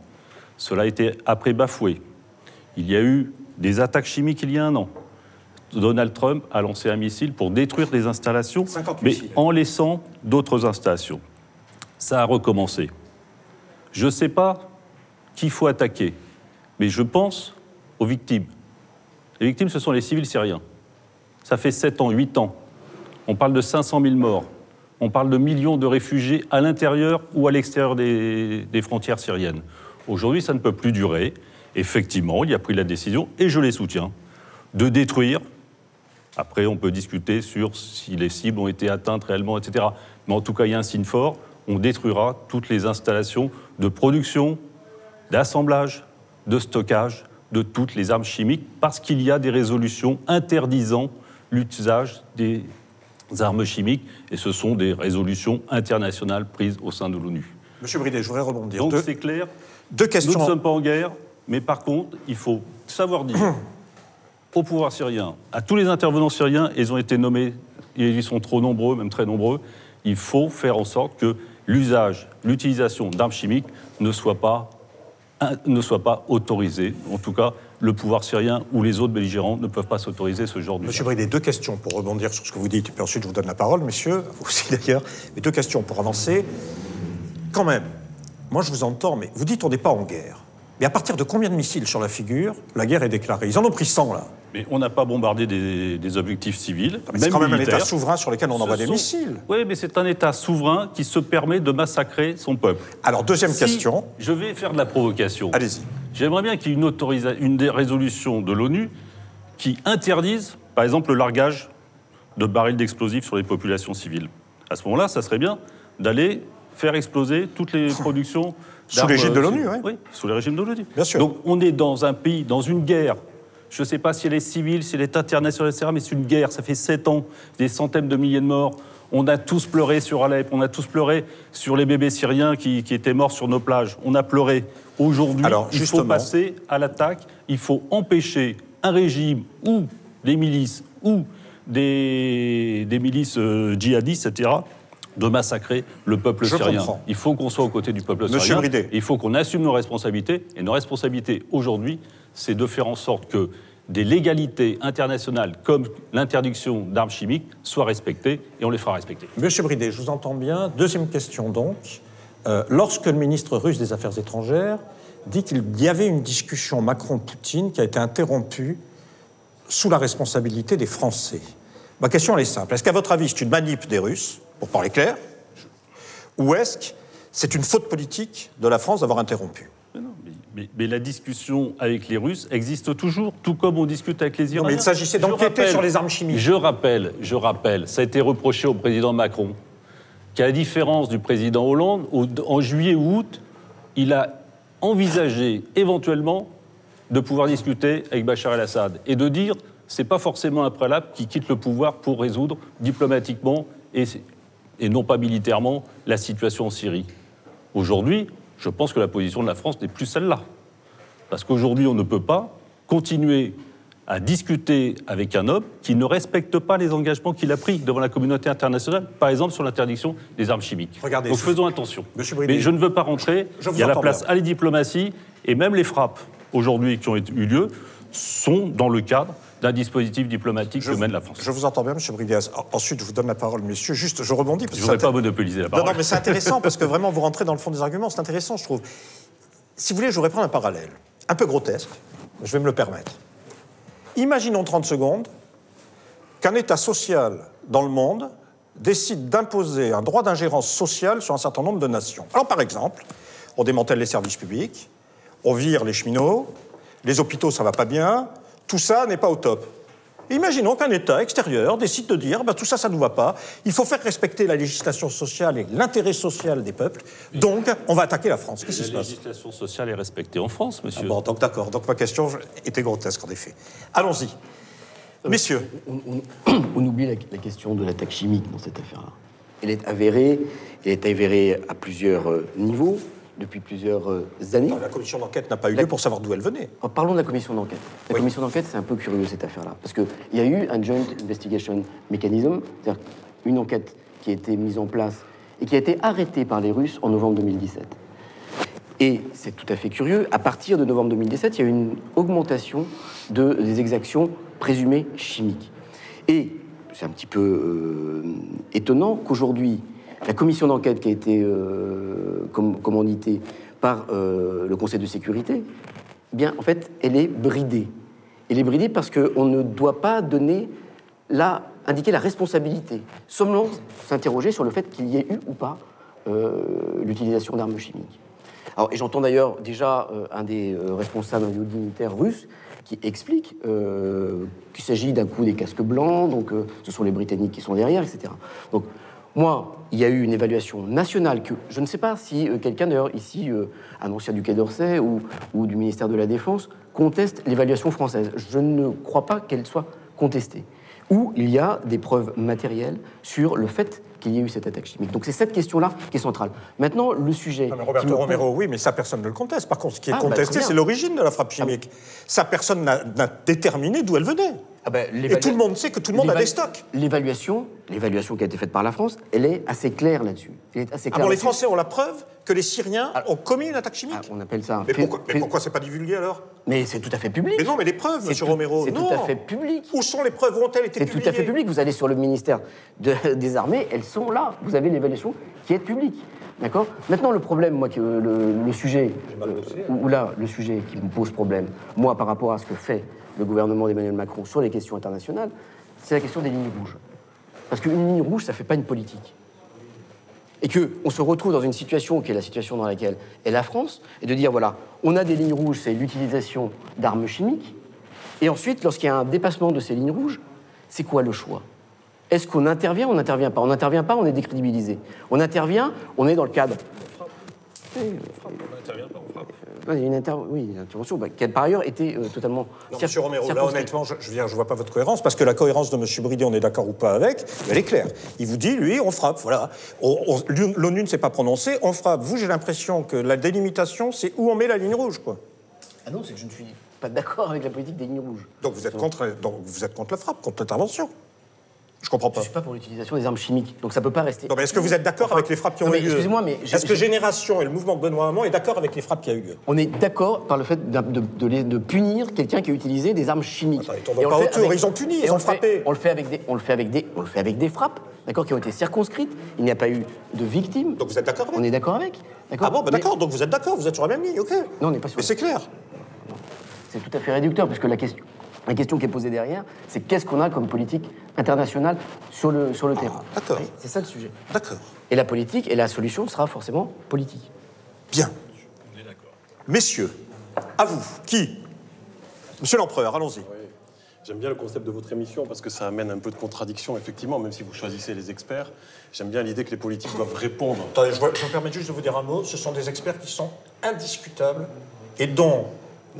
Cela a été après bafoué. Il y a eu des attaques chimiques il y a 1 an. Donald Trump a lancé un missile pour détruire des installations, mais en laissant d'autres installations. Ça a recommencé. Je ne sais pas qui faut attaquer, mais je pense aux victimes. Les victimes, ce sont les civils syriens. Ça fait 7 ans, 8 ans. On parle de 500 000 morts. On parle de millions de réfugiés à l'intérieur ou à l'extérieur des frontières syriennes. Aujourd'hui, ça ne peut plus durer. Effectivement, il a pris la décision, et je les soutiens, de détruire. Après, on peut discuter sur si les cibles ont été atteintes réellement, etc. Mais en tout cas, il y a un signe fort. On détruira toutes les installations de production, d'assemblage, de stockage de toutes les armes chimiques, parce qu'il y a des résolutions interdisant l'usage des armes chimiques, et ce sont des résolutions internationales prises au sein de l'ONU. Monsieur Bridet, je voudrais rebondir. Donc c'est clair, 2 questions. Nous ne sommes pas en guerre, mais par contre, il faut savoir dire au pouvoir syrien, à tous les intervenants syriens, ils ont été nommés, et ils sont trop nombreux, même très nombreux, il faut faire en sorte que l'utilisation d'armes chimiques ne soit pas autorisée. En tout cas, le pouvoir syrien ou les autres belligérants ne peuvent pas s'autoriser ce genre d'usage. Monsieur Bridet, 2 questions pour rebondir sur ce que vous dites, et puis ensuite je vous donne la parole, messieurs, vous aussi d'ailleurs. Mais 2 questions pour avancer. Quand même, moi je vous entends, mais vous dites on n'est pas en guerre. Mais à partir de combien de missiles sur la figure, la guerre est déclarée? Ils en ont pris 100, là. Mais on n'a pas bombardé des objectifs civils. C'est quand même un État souverain sur lequel on envoie des missiles. Oui, mais c'est un État souverain qui se permet de massacrer son peuple. Alors, deuxième question. Je vais faire de la provocation. Allez-y. J'aimerais bien qu'il y ait une résolution de l'ONU qui interdise, par exemple, le largage de barils d'explosifs sur les populations civiles. À ce moment-là, ça serait bien d'aller faire exploser toutes les productions sous l'égide de l'ONU, oui. Oui, sous le régime de l'ONU. Bien sûr. Donc, on est dans un pays, dans une guerre. Je ne sais pas si elle est civile, si elle est internationale, etc., mais c'est une guerre. Ça fait 7 ans, des centaines de milliers de morts. On a tous pleuré sur Alep, on a tous pleuré sur les bébés syriens qui étaient morts sur nos plages. On a pleuré. Aujourd'hui, il faut passer à l'attaque. Il faut empêcher un régime ou des milices ou des milices djihadistes, etc., de massacrer le peuple syrien. Comprends. Il faut qu'on soit aux côtés du peuple Monsieur syrien. Bridet. Il faut qu'on assume nos responsabilités. Et nos responsabilités aujourd'hui, c'est de faire en sorte que des légalités internationales comme l'interdiction d'armes chimiques soient respectées, et on les fera respecter. Monsieur Bridet, je vous entends bien. Deuxième question donc. Lorsque le ministre russe des Affaires étrangères dit qu'il y avait une discussion Macron-Poutine qui a été interrompue sous la responsabilité des Français, ma question elle est simple. Est-ce qu'à votre avis c'est une manip des Russes, pour parler clair, ou est-ce que c'est une faute politique de la France d'avoir interrompu? Mais la discussion avec les Russes existe toujours, tout comme on discute avec les Iraniens. Non, mais il s'agissait d'enquêter sur les armes chimiques. Je rappelle, ça a été reproché au président Macron, qu'à la différence du président Hollande, en juillet ou août, il a envisagé éventuellement de pouvoir discuter avec Bachar el-Assad et de dire c'est pas forcément un préalable qui quitte le pouvoir pour résoudre diplomatiquement et non pas militairement la situation en Syrie. Aujourd'hui, je pense que la position de la France n'est plus celle-là. Parce qu'aujourd'hui, on ne peut pas continuer à discuter avec un homme qui ne respecte pas les engagements qu'il a pris devant la communauté internationale, par exemple sur l'interdiction des armes chimiques. Regardez, donc faisons attention. Bridet, mais je ne veux pas rentrer. Il y a la place bien à la diplomatie, et même les frappes aujourd'hui qui ont eu lieu sont dans le cadre d'un dispositif diplomatique que mène la France. Je vous entends bien, M. Bridet. Ensuite, je vous donne la parole, messieurs. Juste, je rebondis. Parce je ne voudrais pas monopoliser la parole. Non, mais c'est intéressant, parce que vraiment, vous rentrez dans le fond des arguments. C'est intéressant, je trouve. Si vous voulez, je voudrais prendre un parallèle. Un peu grotesque, je vais me le permettre. Imaginons 30 secondes qu'un État social dans le monde décide d'imposer un droit d'ingérence sociale sur un certain nombre de nations. Alors, par exemple, on démantèle les services publics, on vire les cheminots, les hôpitaux, ça va pas bien, tout ça n'est pas au top. Imaginons qu'un État extérieur décide de dire tout ça, ça ne nous va pas, il faut faire respecter la législation sociale et l'intérêt social des peuples, donc on va attaquer la France. Qu'est-ce qui se passe? La législation sociale est respectée en France, monsieur. Bon, donc d'accord, donc ma question était grotesque en effet. Allons-y. Messieurs. On oublie la question de l'attaque chimique dans cette affaire-là. Elle est avérée à plusieurs niveaux, depuis plusieurs années. Non, la commission d'enquête n'a pas eu lieu pour savoir d'où elle venait. Parlons de la commission d'enquête. La commission d'enquête, c'est un peu curieux, cette affaire-là. Parce qu'il y a eu un Joint Investigation Mechanism, c'est-à-dire une enquête qui a été mise en place et qui a été arrêtée par les Russes en novembre 2017. Et c'est tout à fait curieux, à partir de novembre 2017, il y a eu une augmentation des exactions présumées chimiques. Et c'est un petit peu étonnant qu'aujourd'hui, la commission d'enquête qui a été commanditée par le Conseil de sécurité, eh bien, en fait, elle est bridée. Elle est bridée parce qu'on ne doit pas indiquer la responsabilité, seulement s'interroger sur le fait qu'il y ait eu ou pas l'utilisation d'armes chimiques. Alors, et j'entends d'ailleurs déjà un des responsables, un des hauts dignitaires russes, qui explique qu'il s'agit d'un coup des casques blancs, donc ce sont les Britanniques qui sont derrière, etc. Donc, moi, il y a eu une évaluation nationale que je ne sais pas si quelqu'un, d'ailleurs, ici, un ancien du Quai d'Orsay ou du ministère de la Défense, conteste l'évaluation française. Je ne crois pas qu'elle soit contestée. Où il y a des preuves matérielles sur le fait qu'il y ait eu cette attaque chimique. Donc c'est cette question-là qui est centrale. Maintenant, le sujet... Non, mais Roberto Romero, oui, mais ça, personne ne le conteste. Par contre, ce qui est contesté, c'est l'origine de la frappe chimique. Ça, personne n'a déterminé d'où elle venait. Et tout le monde sait que tout le monde a des stocks. L'évaluation qui a été faite par la France, elle est assez claire là-dessus. Les Français ont la preuve que les Syriens ont commis une attaque chimique. On appelle ça... Mais pourquoi c'est pas divulgué, alors? Mais c'est tout à fait public. Mais non, mais les preuves, monsieur Romero... C'est tout à fait public. Où sont les preuves? Où ont-elles été publiées? C'est tout à fait public. Vous allez sur le ministère des Armées, elles sont là. Vous avez l'évaluation qui est publique. D'accord? Maintenant, le problème, moi, le sujet qui me pose problème, moi, par rapport à ce que fait le gouvernement d'Emmanuel Macron sur les questions internationales, c'est la question des lignes rouges. Parce qu'une ligne rouge, ça ne fait pas une politique. Et qu'on se retrouve dans une situation qui est la situation dans laquelle est la France, et de dire, voilà, on a des lignes rouges, c'est l'utilisation d'armes chimiques, et ensuite, lorsqu'il y a un dépassement de ces lignes rouges, c'est quoi le choix? Est-ce qu'on intervient ou on n'intervient pas? On n'intervient pas, on est décrédibilisé. On intervient, on est dans le cadre... On n'intervient pas, on frappe. Une intervention qui a par ailleurs été totalement... Non, monsieur Romero, là honnêtement, je vois pas votre cohérence, parce que la cohérence de monsieur Bridé, on est d'accord ou pas avec, elle est claire. Il vous dit, lui, on frappe, voilà. L'ONU ne s'est pas prononcée, on frappe. Vous, j'ai l'impression que la délimitation, c'est où on met la ligne rouge, quoi. Ah non, c'est que je ne suis pas d'accord avec la politique des lignes rouges. Donc vous êtes contre la frappe, contre l'intervention. Je comprends pas. Je suis pas pour l'utilisation des armes chimiques, donc ça peut pas rester. Non, mais est-ce que vous êtes d'accord avec les frappes qui ont eu lieu? Excusez-moi, mais... Est-ce que Génération et le mouvement de Benoît Hamon est d'accord avec les frappes qui ont eu lieu? On est d'accord par le fait de punir quelqu'un qui a utilisé des armes chimiques. Attends, ils tournent pas autour, ils ont puni, ils ont frappé. On le fait avec des frappes, d'accord, qui ont été circonscrites. Il n'y a pas eu de victimes. Donc vous êtes d'accord avec? On est d'accord avec. Ah bon, d'accord, donc vous êtes d'accord, vous êtes sur la même ligne, ok. Non, on n'est pas sur. Mais c'est clair. C'est tout à fait réducteur, parce que la question qui est posée derrière, c'est qu'est-ce qu'on a comme politique internationale sur le terrain. D'accord. C'est ça le sujet. D'accord. Et la politique, et la solution sera forcément politique. Bien. On est d'accord. Messieurs, à vous. Qui? Monsieur l'Empereur, allons-y. Oui. J'aime bien le concept de votre émission parce que ça amène un peu de contradiction, effectivement, même si vous choisissez les experts. J'aime bien l'idée que les politiques doivent répondre. Attendez, je me permets juste de vous dire un mot. Ce sont des experts qui sont indiscutables et dont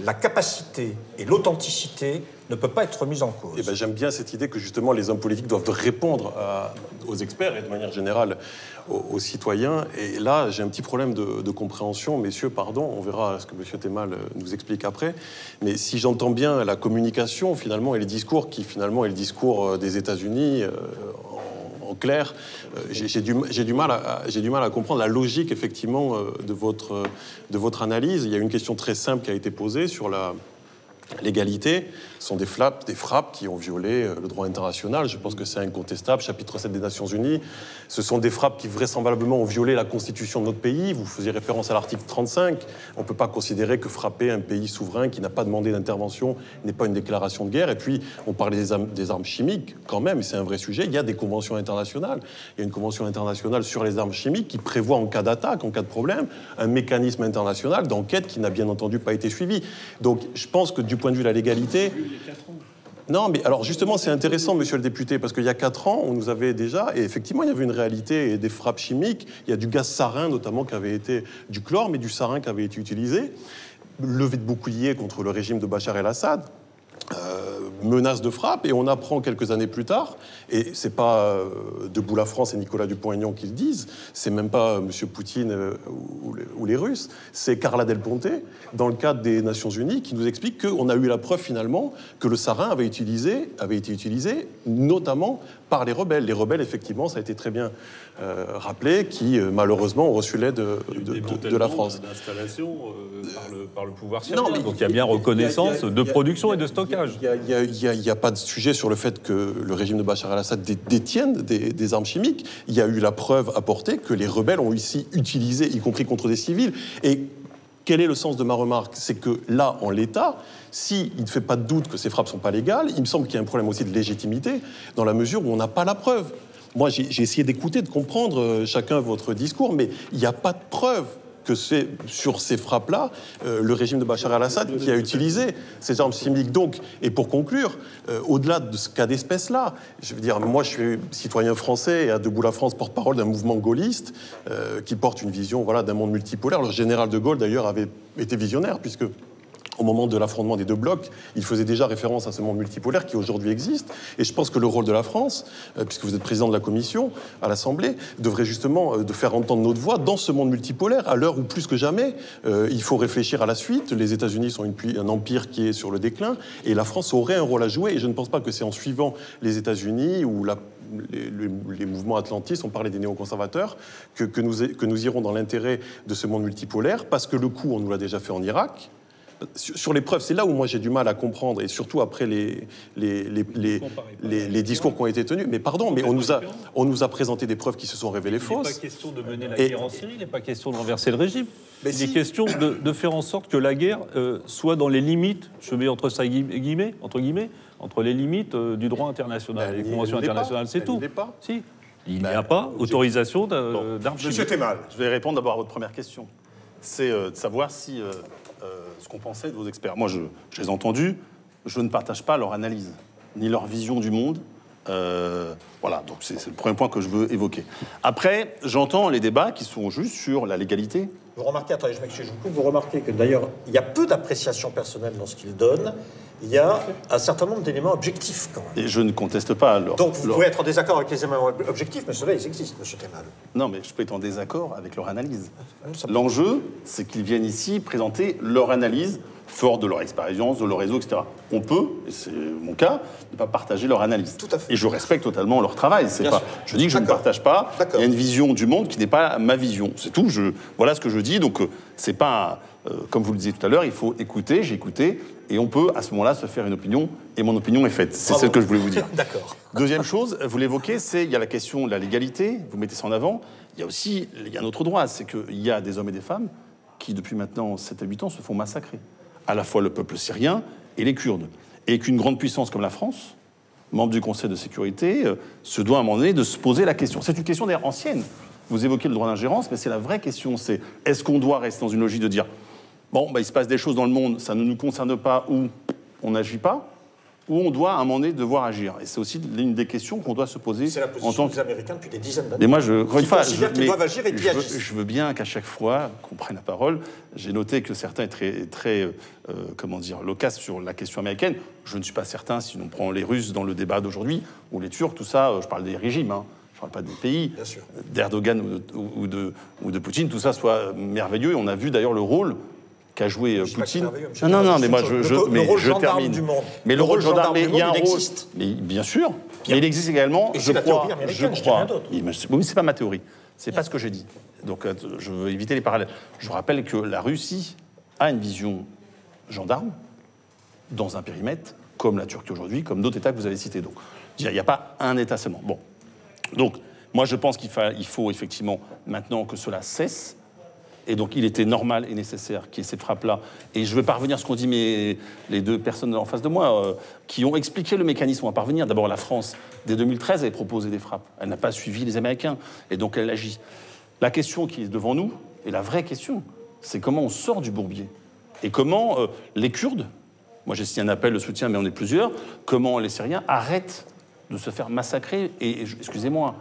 la capacité et l'authenticité ne peuvent pas être mises en cause. Eh ben, j'aime bien cette idée que justement les hommes politiques doivent répondre aux experts et de manière générale aux citoyens. Et là, j'ai un petit problème de compréhension. Messieurs, pardon, on verra ce que M. Temal nous explique après. Mais si j'entends bien la communication, finalement, et les discours qui, finalement, est le discours des États-Unis, en clair, j'ai du mal à comprendre la logique, effectivement, de votre analyse. Il y a une question très simple qui a été posée sur légalité sont des frappes qui ont violé le droit international. Je pense que c'est incontestable. Chapitre 7 des Nations Unies. Ce sont des frappes qui vraisemblablement ont violé la constitution de notre pays. Vous faisiez référence à l'article 35. On ne peut pas considérer que frapper un pays souverain qui n'a pas demandé d'intervention n'est pas une déclaration de guerre. Et puis, on parlait des armes chimiques, quand même, et c'est un vrai sujet. Il y a des conventions internationales. Il y a une convention internationale sur les armes chimiques qui prévoit, en cas d'attaque, en cas de problème, un mécanisme international d'enquête qui n'a bien entendu pas été suivi. Donc, je pense que du point de vue de la légalité... Non, mais alors justement, c'est intéressant, monsieur le député, parce qu'il y a 4 ans, on nous avait déjà, et effectivement, il y avait une réalité et des frappes chimiques. Il y a du gaz sarin, notamment, qui avait été du chlore, mais du sarin qui avait été utilisé. Levée de bouclier contre le régime de Bachar el-Assad. Menace de frappe, et on apprend quelques années plus tard, et c'est pas Debout la France et Nicolas Dupont-Aignan qui le disent, c'est même pas M. Poutine ou les Russes, c'est Carla Del Ponte, dans le cadre des Nations Unies, qui nous explique qu'on a eu la preuve finalement que le sarin avait été utilisé notamment par les rebelles. Les rebelles, effectivement, ça a été très bien rappelé, qui malheureusement ont reçu l'aide de la France. D'installation par le pouvoir syrien. Donc il y a bien reconnaissance de production et de stockage. Il n'y a pas de sujet sur le fait que le régime de Bachar el-Assad détienne des armes chimiques. Il y a eu la preuve apportée que les rebelles ont ici utilisé, y compris contre des civils. Et quel est le sens de ma remarque? C'est que là, en l'état, s'il ne fait pas de doute que ces frappes ne sont pas légales, il me semble qu'il y a un problème aussi de légitimité, dans la mesure où on n'a pas la preuve. Moi, j'ai essayé d'écouter, de comprendre chacun votre discours, mais il n'y a pas de preuve que c'est sur ces frappes-là le régime de Bachar el-Assad qui a utilisé ces armes chimiques. Donc, et pour conclure, au-delà de ce cas d'espèce-là, je veux dire, moi je suis citoyen français et à Debout la France porte-parole d'un mouvement gaulliste qui porte une vision d'un monde multipolaire. Le général de Gaulle d'ailleurs avait été visionnaire, puisque au moment de l'affrontement des deux blocs, il faisait déjà référence à ce monde multipolaire qui aujourd'hui existe. Et je pense que le rôle de la France, puisque vous êtes président de la Commission à l'Assemblée, devrait justement de faire entendre notre voix dans ce monde multipolaire, à l'heure où plus que jamais, il faut réfléchir à la suite. Les États-Unis sont un empire qui est sur le déclin, et la France aurait un rôle à jouer. Et je ne pense pas que c'est en suivant les États-Unis ou les mouvements atlantistes, on parlait des néoconservateurs, que nous irons dans l'intérêt de ce monde multipolaire, parce que le coup, on nous l'a déjà fait en Irak. Sur les preuves, c'est là où moi j'ai du mal à comprendre, et surtout après les discours qui ont été tenus. Mais pardon, mais on nous a présenté des preuves qui se sont révélées fausses. Il n'est pas question de mener la guerre en Syrie, il n'est pas question de renverser le régime. Mais il est question de faire en sorte que la guerre soit dans les limites, je mets entre les limites du droit international. Les conventions internationales, c'est tout. Si. Il n'y a pas autorisation d'armes chimiques. Monsieur Thémal. Je vais répondre d'abord à votre première question. C'est de savoir si... ce qu'on pensait de vos experts. Moi, je les ai entendus, je ne partage pas leur analyse, ni leur vision du monde. Voilà, donc c'est le premier point que je veux évoquer. Après, j'entends les débats qui sont juste sur la légalité. Vous remarquez, attendez, je m'excuse, vous remarquez que d'ailleurs, il y a peu d'appréciation personnelle dans ce qu'il donne. Il y a un certain nombre d'éléments objectifs, quand même. Et je ne conteste pas leur... Donc vous pouvez être en désaccord avec les éléments objectifs, mais ceux-là, ils existent, monsieur Thémal. Non, mais je peux être en désaccord avec leur analyse. L'enjeu, c'est qu'ils viennent ici présenter leur analyse, fort de leur expérience, de leur réseau, etc. On peut, et c'est mon cas, ne pas partager leur analyse. Tout à fait. Et je respecte totalement leur travail. C'est pas, je dis que je ne partage pas. Il y a une vision du monde qui n'est pas ma vision. C'est tout. Voilà ce que je dis. Donc, c'est pas... comme vous le disiez tout à l'heure, il faut écouter, j'ai écouté, et on peut, à ce moment-là, se faire une opinion, et mon opinion est faite. C'est celle que je voulais vous dire. D'accord. Deuxième chose, vous l'évoquez, il y a la question de la légalité, vous mettez ça en avant. Il y a aussi un autre droit, c'est qu'il y a des hommes et des femmes qui, depuis maintenant 7 à 8 ans, se font massacrer. À la fois le peuple syrien et les Kurdes. Et qu'une grande puissance comme la France, membre du Conseil de sécurité, se doit à un moment donné de se poser la question. C'est une question d'ailleurs ancienne. Vous évoquez le droit d'ingérence, mais c'est la vraie question, c'est est-ce qu'on doit rester dans une logique de dire bon, il se passe des choses dans le monde, ça ne nous concerne pas, ou on n'agit pas, ou on doit, à un moment donné, devoir agir. Et c'est aussi l'une des questions qu'on doit se poser. C'est la position des Américains depuis des dizaines d'années. Mais moi, encore une fois, je veux bien qu'à chaque fois qu'on prenne la parole. J'ai noté que certains étaient très loquaces sur la question américaine. Je ne suis pas certain, si on prend les Russes dans le débat d'aujourd'hui, ou les Turcs, tout ça, je parle des régimes, hein. Je ne parle pas des pays, d'Erdogan ou de Poutine, tout ça soit merveilleux. Et on a vu d'ailleurs le rôle qu'a joué Poutine. Non, mais moi je termine. Du monde. Mais le rôle gendarme, il y a un rôle. Existe. Mais bien sûr, mais il existe également. Je crois. Oui, c'est pas ma théorie. C'est pas ce que j'ai dit. Donc je veux éviter les parallèles. Je rappelle que la Russie a une vision gendarme dans un périmètre, comme la Turquie aujourd'hui, comme d'autres États que vous avez cités. Donc, il n'y a pas un État seulement. Bon. Donc, moi, je pense qu'il faut effectivement maintenant que cela cesse. Et donc, il était normal et nécessaire qu'il y ait ces frappes-là. Et je ne veux pas revenir à ce qu'ont dit les deux personnes en face de moi, qui ont expliqué le mécanisme. On va parvenir. D'abord, la France, dès 2013, avait proposé des frappes. Elle n'a pas suivi les Américains. Et donc, elle agit. La question qui est devant nous, et la vraie question, c'est comment on sort du bourbier. Et comment les Kurdes, moi j'ai signé un appel de soutien, mais on est plusieurs, comment les Syriens arrêtent de se faire massacrer. Et excusez-moi,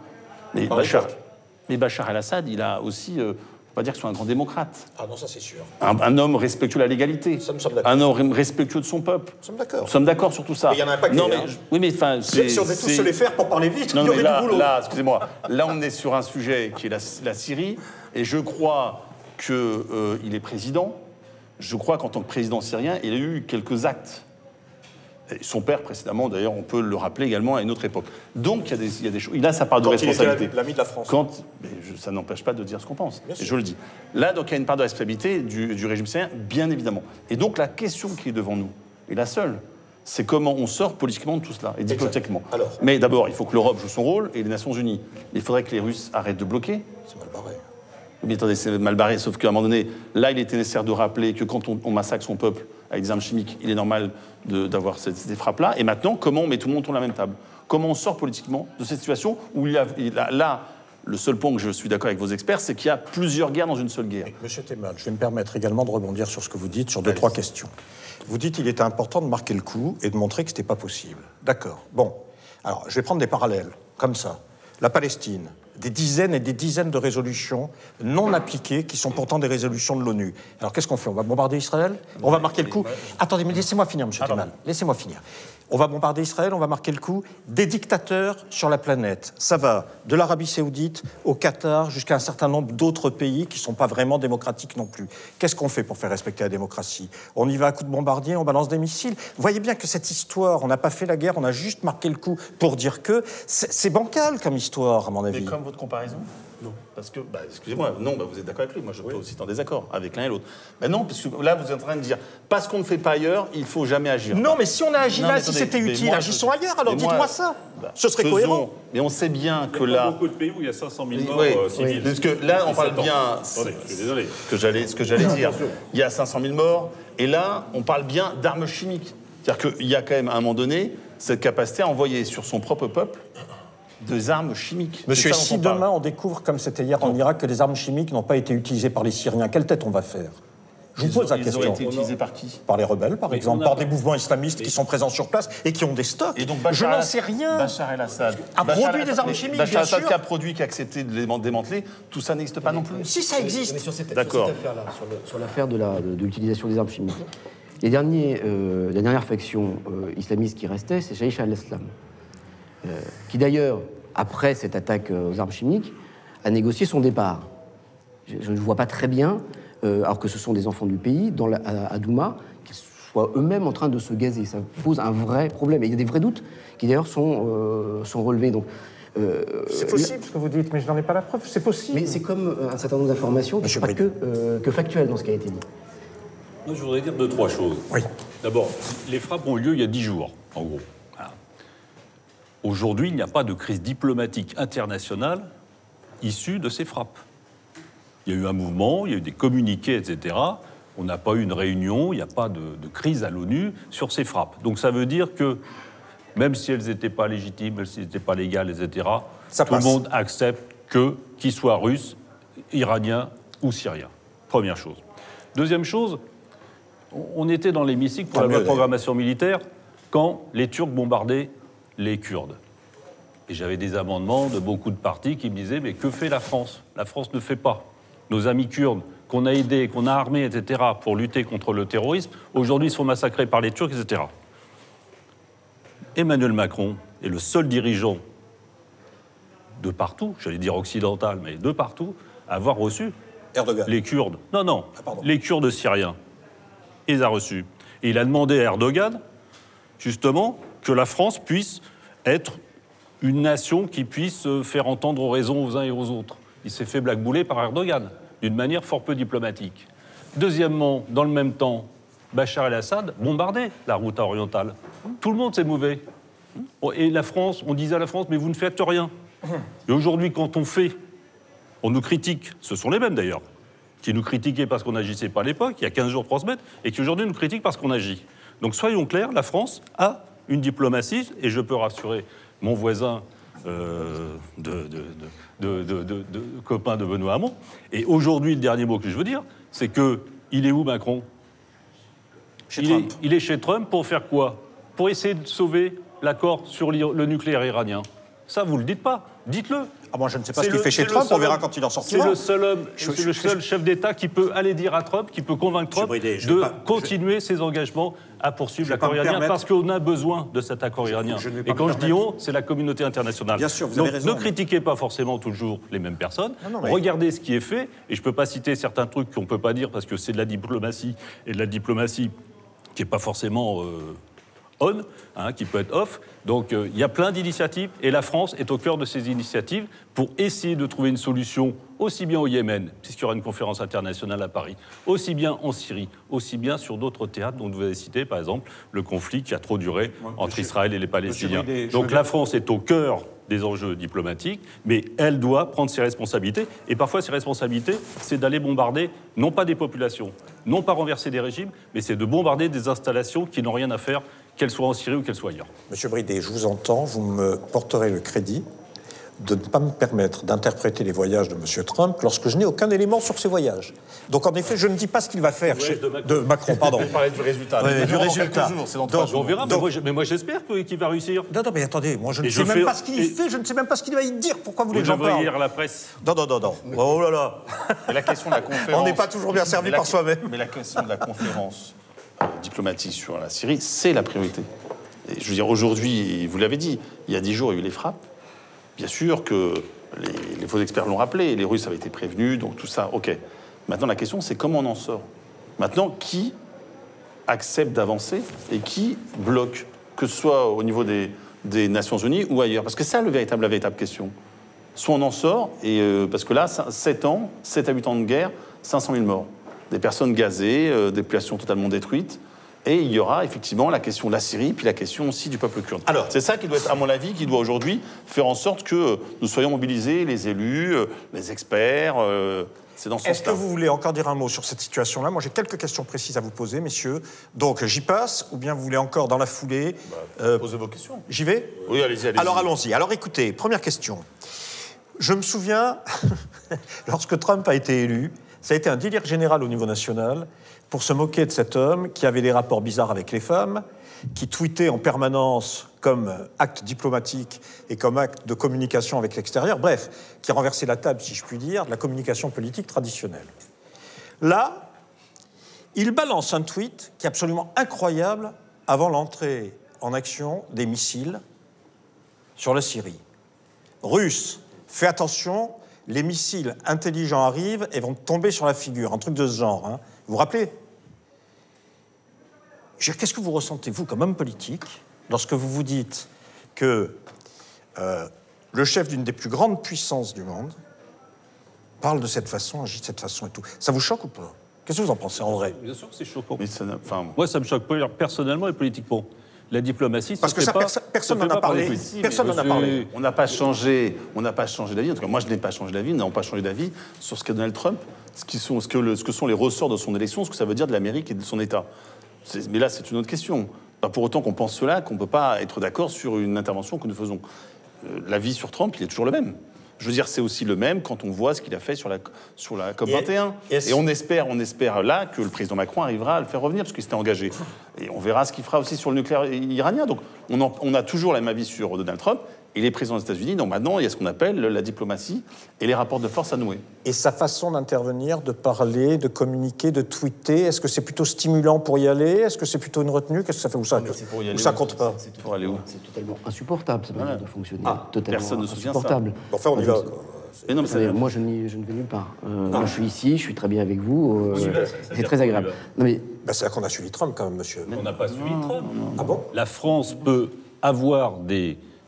mais Bachar el-Assad, il a aussi... on va dire que ce soit un grand démocrate. Ah non, ça c'est sûr. Un homme respectueux de la légalité. Un homme respectueux de son peuple. Nous sommes d'accord. Nous sommes d'accord sur tout ça. Mais il y en a un paquet. Non, mais, hein. oui, mais enfin... Si on devait tous se les faire pour parler vite, non, il y aurait là, du boulot. Là, excusez-moi, là on est sur un sujet qui est la Syrie, et je crois qu'il est président. Je crois qu'en tant que président syrien, il a eu quelques actes. Et son père, précédemment, d'ailleurs, on peut le rappeler également à une autre époque. Donc, il y a des choses. Il a sa part de responsabilité. Il était l'ami de la France. Ça n'empêche pas de dire ce qu'on pense. Et je le dis. Là, donc, il y a une part de responsabilité du régime syrien, bien évidemment. Et donc, la question qui est devant nous, et la seule, c'est comment on sort politiquement de tout cela, et diplomatiquement. Mais d'abord, il faut que l'Europe joue son rôle, et les Nations Unies. Il faudrait que les Russes arrêtent de bloquer. C'est mal barré. Mais attendez, c'est mal barré, sauf qu'à un moment donné, là, il était nécessaire de rappeler que quand on massacre son peuple avec des armes chimiques, il est normal d'avoir ces frappes-là. Et maintenant, comment on met tout le monde autour de la même table? Comment on sort politiquement de cette situation où là, le seul point que je suis d'accord avec vos experts, c'est qu'il y a plusieurs guerres dans une seule guerre. Monsieur Temal, je vais me permettre également de rebondir sur ce que vous dites, sur deux, trois questions. Vous dites qu'il était important de marquer le coup et de montrer que ce n'était pas possible. D'accord. Bon. Alors, je vais prendre des parallèles, comme ça. La Palestine, des dizaines et des dizaines de résolutions non appliquées qui sont pourtant des résolutions de l'ONU. Alors qu'est-ce qu'on fait? On va bombarder Israël? On va marquer le coup? Attendez, mais laissez-moi finir, monsieur Temal. Laissez-moi finir. On va bombarder Israël, on va marquer le coup des dictateurs sur la planète. Ça va de l'Arabie Saoudite au Qatar jusqu'à un certain nombre d'autres pays qui ne sont pas vraiment démocratiques non plus. Qu'est-ce qu'on fait pour faire respecter la démocratie? On y va à coups de bombardier, on balance des missiles. Vous voyez bien que cette histoire, on n'a pas fait la guerre, on a juste marqué le coup pour dire que c'est bancal comme histoire, à mon avis. Mais comme votre comparaison? Non. Parce que, excusez-moi, non, vous êtes d'accord avec lui. Moi, je peux aussi être en désaccord avec l'un et l'autre. Mais non, parce que là, vous êtes en train de dire, parce qu'on ne fait pas ailleurs, il ne faut jamais agir. Non, mais si on a agi là, si c'était utile, agissons ailleurs, alors dites-moi ça. Ce serait cohérent. Mais on sait bien que là... Il y a là... beaucoup de pays où il y a 500 000 morts civils. Parce que là, on parle bien... Attendez, je suis désolé. Ce que j'allais dire. Il y a 500 000 morts, et là, on parle bien d'armes chimiques. C'est-à-dire qu'il y a quand même, à un moment donné, cette capacité à envoyer sur son propre peuple des armes chimiques. Monsieur, si demain on découvre, comme c'était hier en Irak, que les armes chimiques n'ont pas été utilisées par les Syriens, quelle tête on va faire? Je vous pose la question. Ils ont été utilisés par qui? Par les rebelles, par exemple, par des mouvements islamistes qui sont présents sur place et qui ont des stocks. Et donc je n'en sais rien. Bachar el-Assad a produit des armes chimiques, Bachar el-Assad bien sûr. qui a produit, qui a accepté de les démanteler, tout ça n'existe pas non plus. Si ça existe. Mais sur cette D'accord. affaire-là, sur l'affaire de l'utilisation des armes chimiques, la dernière faction islamiste qui restait, c'est Jaïch al-Islam, qui d'ailleurs, après cette attaque aux armes chimiques, a négocié son départ. Je ne vois pas très bien, alors que ce sont des enfants du pays, à Douma, qu'ils soient eux-mêmes en train de se gazer. Ça pose un vrai problème. Et il y a des vrais doutes qui d'ailleurs sont relevés. Donc, c'est possible ce que vous dites, mais je n'en ai pas la preuve. C'est possible. Mais c'est comme un certain nombre d'informations qui ne sont pas que factuelles dans ce qui a été dit. Moi, je voudrais dire deux, trois choses. Oui. D'abord, les frappes ont eu lieu il y a 10 jours, en gros. Aujourd'hui, il n'y a pas de crise diplomatique internationale issue de ces frappes. Il y a eu un mouvement, il y a eu des communiqués, etc. On n'a pas eu une réunion, il n'y a pas de crise à l'ONU sur ces frappes. Donc ça veut dire que, même si elles n'étaient pas légitimes, même si elles n'étaient pas légales, etc., tout le monde accepte qu'ils soient russes, iraniens ou syriens. Première chose. Deuxième chose, on était dans l'hémicycle pour la loi de programmation militaire quand les Turcs bombardaient les Kurdes. Et j'avais des amendements de beaucoup de partis qui me disaient « Mais que fait la France ? La France ne fait pas. Nos amis kurdes qu'on a aidés, qu'on a armés, etc., pour lutter contre le terrorisme, aujourd'hui ils se font massacrer par les Turcs, etc. » Emmanuel Macron est le seul dirigeant de partout, j'allais dire occidental, mais de partout, à avoir reçu Erdogan. Les Kurdes. Non, les Kurdes syriens. Il les a reçus. Et il a demandé à Erdogan, justement, que la France puisse être une nation qui puisse faire entendre raison aux uns et aux autres. Il s'est fait blackbouler par Erdogan, d'une manière fort peu diplomatique. Deuxièmement, dans le même temps, Bachar el-Assad bombardait la route orientale. Tout le monde s'est mouvé. Et la France, on disait à la France, mais vous ne faites rien. Et aujourd'hui, quand on fait, on nous critique, ce sont les mêmes d'ailleurs, qui nous critiquaient parce qu'on n'agissait pas à l'époque, il y a 15 jours, 3 semaines, et qui aujourd'hui nous critiquent parce qu'on agit. Donc soyons clairs, la France a une diplomatie, et je peux rassurer mon voisin copain de Benoît Hamon. Et aujourd'hui, le dernier mot que je veux dire, c'est que il est où Macron? Il est chez Trump pour faire quoi? Pour essayer de sauver l'accord sur le nucléaire iranien. Ça, vous le dites pas. Dites-le. Ah, moi, je ne sais pas ce qu'il fait chez Trump, on verra quand il en sortira. C'est le seul homme, c'est le seul chef d'État qui peut aller dire à Trump, qui peut convaincre Trump de continuer ses engagements à poursuivre l'accord iranien, parce qu'on a besoin de cet accord iranien. Et quand je dis on, c'est la communauté internationale. Bien sûr, vous avez raison. Ne critiquez pas forcément toujours les mêmes personnes. Regardez ce qui est fait, et je ne peux pas citer certains trucs qu'on ne peut pas dire parce que c'est de la diplomatie, et de la diplomatie qui n'est pas forcément on, qui peut être off. Donc il y a plein d'initiatives et la France est au cœur de ces initiatives pour essayer de trouver une solution aussi bien au Yémen, puisqu'il y aura une conférence internationale à Paris, aussi bien en Syrie, aussi bien sur d'autres théâtres dont vous avez cité, par exemple, le conflit qui a trop duré entre Israël et les Palestiniens. Donc la France est au cœur des enjeux diplomatiques, mais elle doit prendre ses responsabilités. Et parfois, ses responsabilités, c'est d'aller bombarder, non pas des populations, non pas renverser des régimes, mais c'est de bombarder des installations qui n'ont rien à faire, qu'elles soient en Syrie ou qu'elles soient ailleurs. Monsieur Bridé, je vous entends, vous me porterez le crédit de ne pas me permettre d'interpréter les voyages de M. Trump lorsque je n'ai aucun élément sur ces voyages. Donc, en effet, je ne dis pas ce qu'il va faire de Macron, pardon. On parlait du résultat. Ouais, du résultat. C'est dans 3 jours. On verra, mais moi j'espère qu'il va réussir. Non, mais attendez, moi je ne sais même pas ce qu'il fait, je ne sais même pas ce qu'il va y dire. Pourquoi vous voulez que j'en parle? Hier la presse. Non. Oh là là. Et la question de la conférence... On n'est pas toujours bien servi par soi-même. Mais la question de la conférence diplomatique sur la Syrie, c'est la priorité. Et je veux dire, aujourd'hui, vous l'avez dit, il y a 10 jours, il y a eu les frappes. Bien sûr que les faux experts l'ont rappelé, les Russes avaient été prévenus, donc tout ça, ok. Maintenant, la question, c'est comment on en sort. Maintenant, qui accepte d'avancer et qui bloque, que ce soit au niveau des Nations Unies ou ailleurs? Parce que c'est la véritable question. Soit on en sort, et parce que là, 7 à 8 ans de guerre, 500 000 morts. Des personnes gazées, des populations totalement détruites. Et il y aura effectivement la question de la Syrie, puis la question aussi du peuple kurde. Alors, c'est ça qui doit être, à mon avis, qui doit aujourd'hui faire en sorte que nous soyons mobilisés, les élus, les experts. C'est dans ce sens-là. Est-ce que vous voulez encore dire un mot sur cette situation-là? Moi, j'ai quelques questions précises à vous poser, messieurs. Donc, j'y passe, ou bien vous voulez encore dans la foulée posez vos questions. J'y vais? Oui, allez-y. Alors, allons-y. Alors, écoutez, première question. Je me souviens, lorsque Trump a été élu, ça a été un délire général au niveau national pour se moquer de cet homme qui avait des rapports bizarres avec les femmes, qui tweetait en permanence comme acte diplomatique et comme acte de communication avec l'extérieur, bref, qui renversait la table, si je puis dire, de la communication politique traditionnelle. Là, il balance un tweet qui est absolument incroyable avant l'entrée en action des missiles sur la Syrie. Russes, fais attention, les missiles intelligents arrivent et vont tomber sur la figure, un truc de ce genre. Hein. Vous vous rappelez? Qu'est-ce que vous ressentez, vous, comme homme politique, lorsque vous vous dites que le chef d'une des plus grandes puissances du monde parle de cette façon, agit de cette façon et tout? Ça vous choque ou pas? Qu'est-ce que vous en pensez, en vrai? Bien sûr que c'est choquant. Mais moi, ça me choque pas personnellement et politiquement. La diplomatie, parce que ça, personne n'en a parlé. Personne n'en a parlé. On n'a pas changé d'avis. En tout cas, moi, je n'ai pas changé d'avis. Nous n'avons pas changé d'avis sur ce qu'est Donald Trump, ce que sont les ressorts de son élection, ce que ça veut dire de l'Amérique et de son État. Mais là, c'est une autre question. Pas pour autant qu'on pense cela, qu'on ne peut pas être d'accord sur une intervention que nous faisons. L'avis sur Trump, il est toujours le même. Je veux dire, c'est aussi le même quand on voit ce qu'il a fait sur la COP21. Et on espère là que le président Macron arrivera à le faire revenir, parce qu'il s'était engagé. Et on verra ce qu'il fera aussi sur le nucléaire iranien. Donc on a toujours la même avis sur Donald Trump. Il est président des États-Unis, donc maintenant, il y a ce qu'on appelle la diplomatie et les rapports de force à nouer. Et sa façon d'intervenir, de parler, de communiquer, de tweeter, est-ce que c'est plutôt stimulant pour y aller? Est-ce que c'est plutôt une retenue? Qu'est-ce que ça fait? Ou ça compte pas? C'est totalement insupportable, ça manière de fonctionner. Personne ne se souvient ça. Enfin, on y va. Mais non, mais moi, je ne vais nulle part. Moi, je suis ici, je suis très bien avec vous. C'est très agréable. Non, mais... c'est-à-dire qu'on a suivi Trump, quand même, monsieur. On n'a pas suivi Trump. Ah bon? La France peut avoir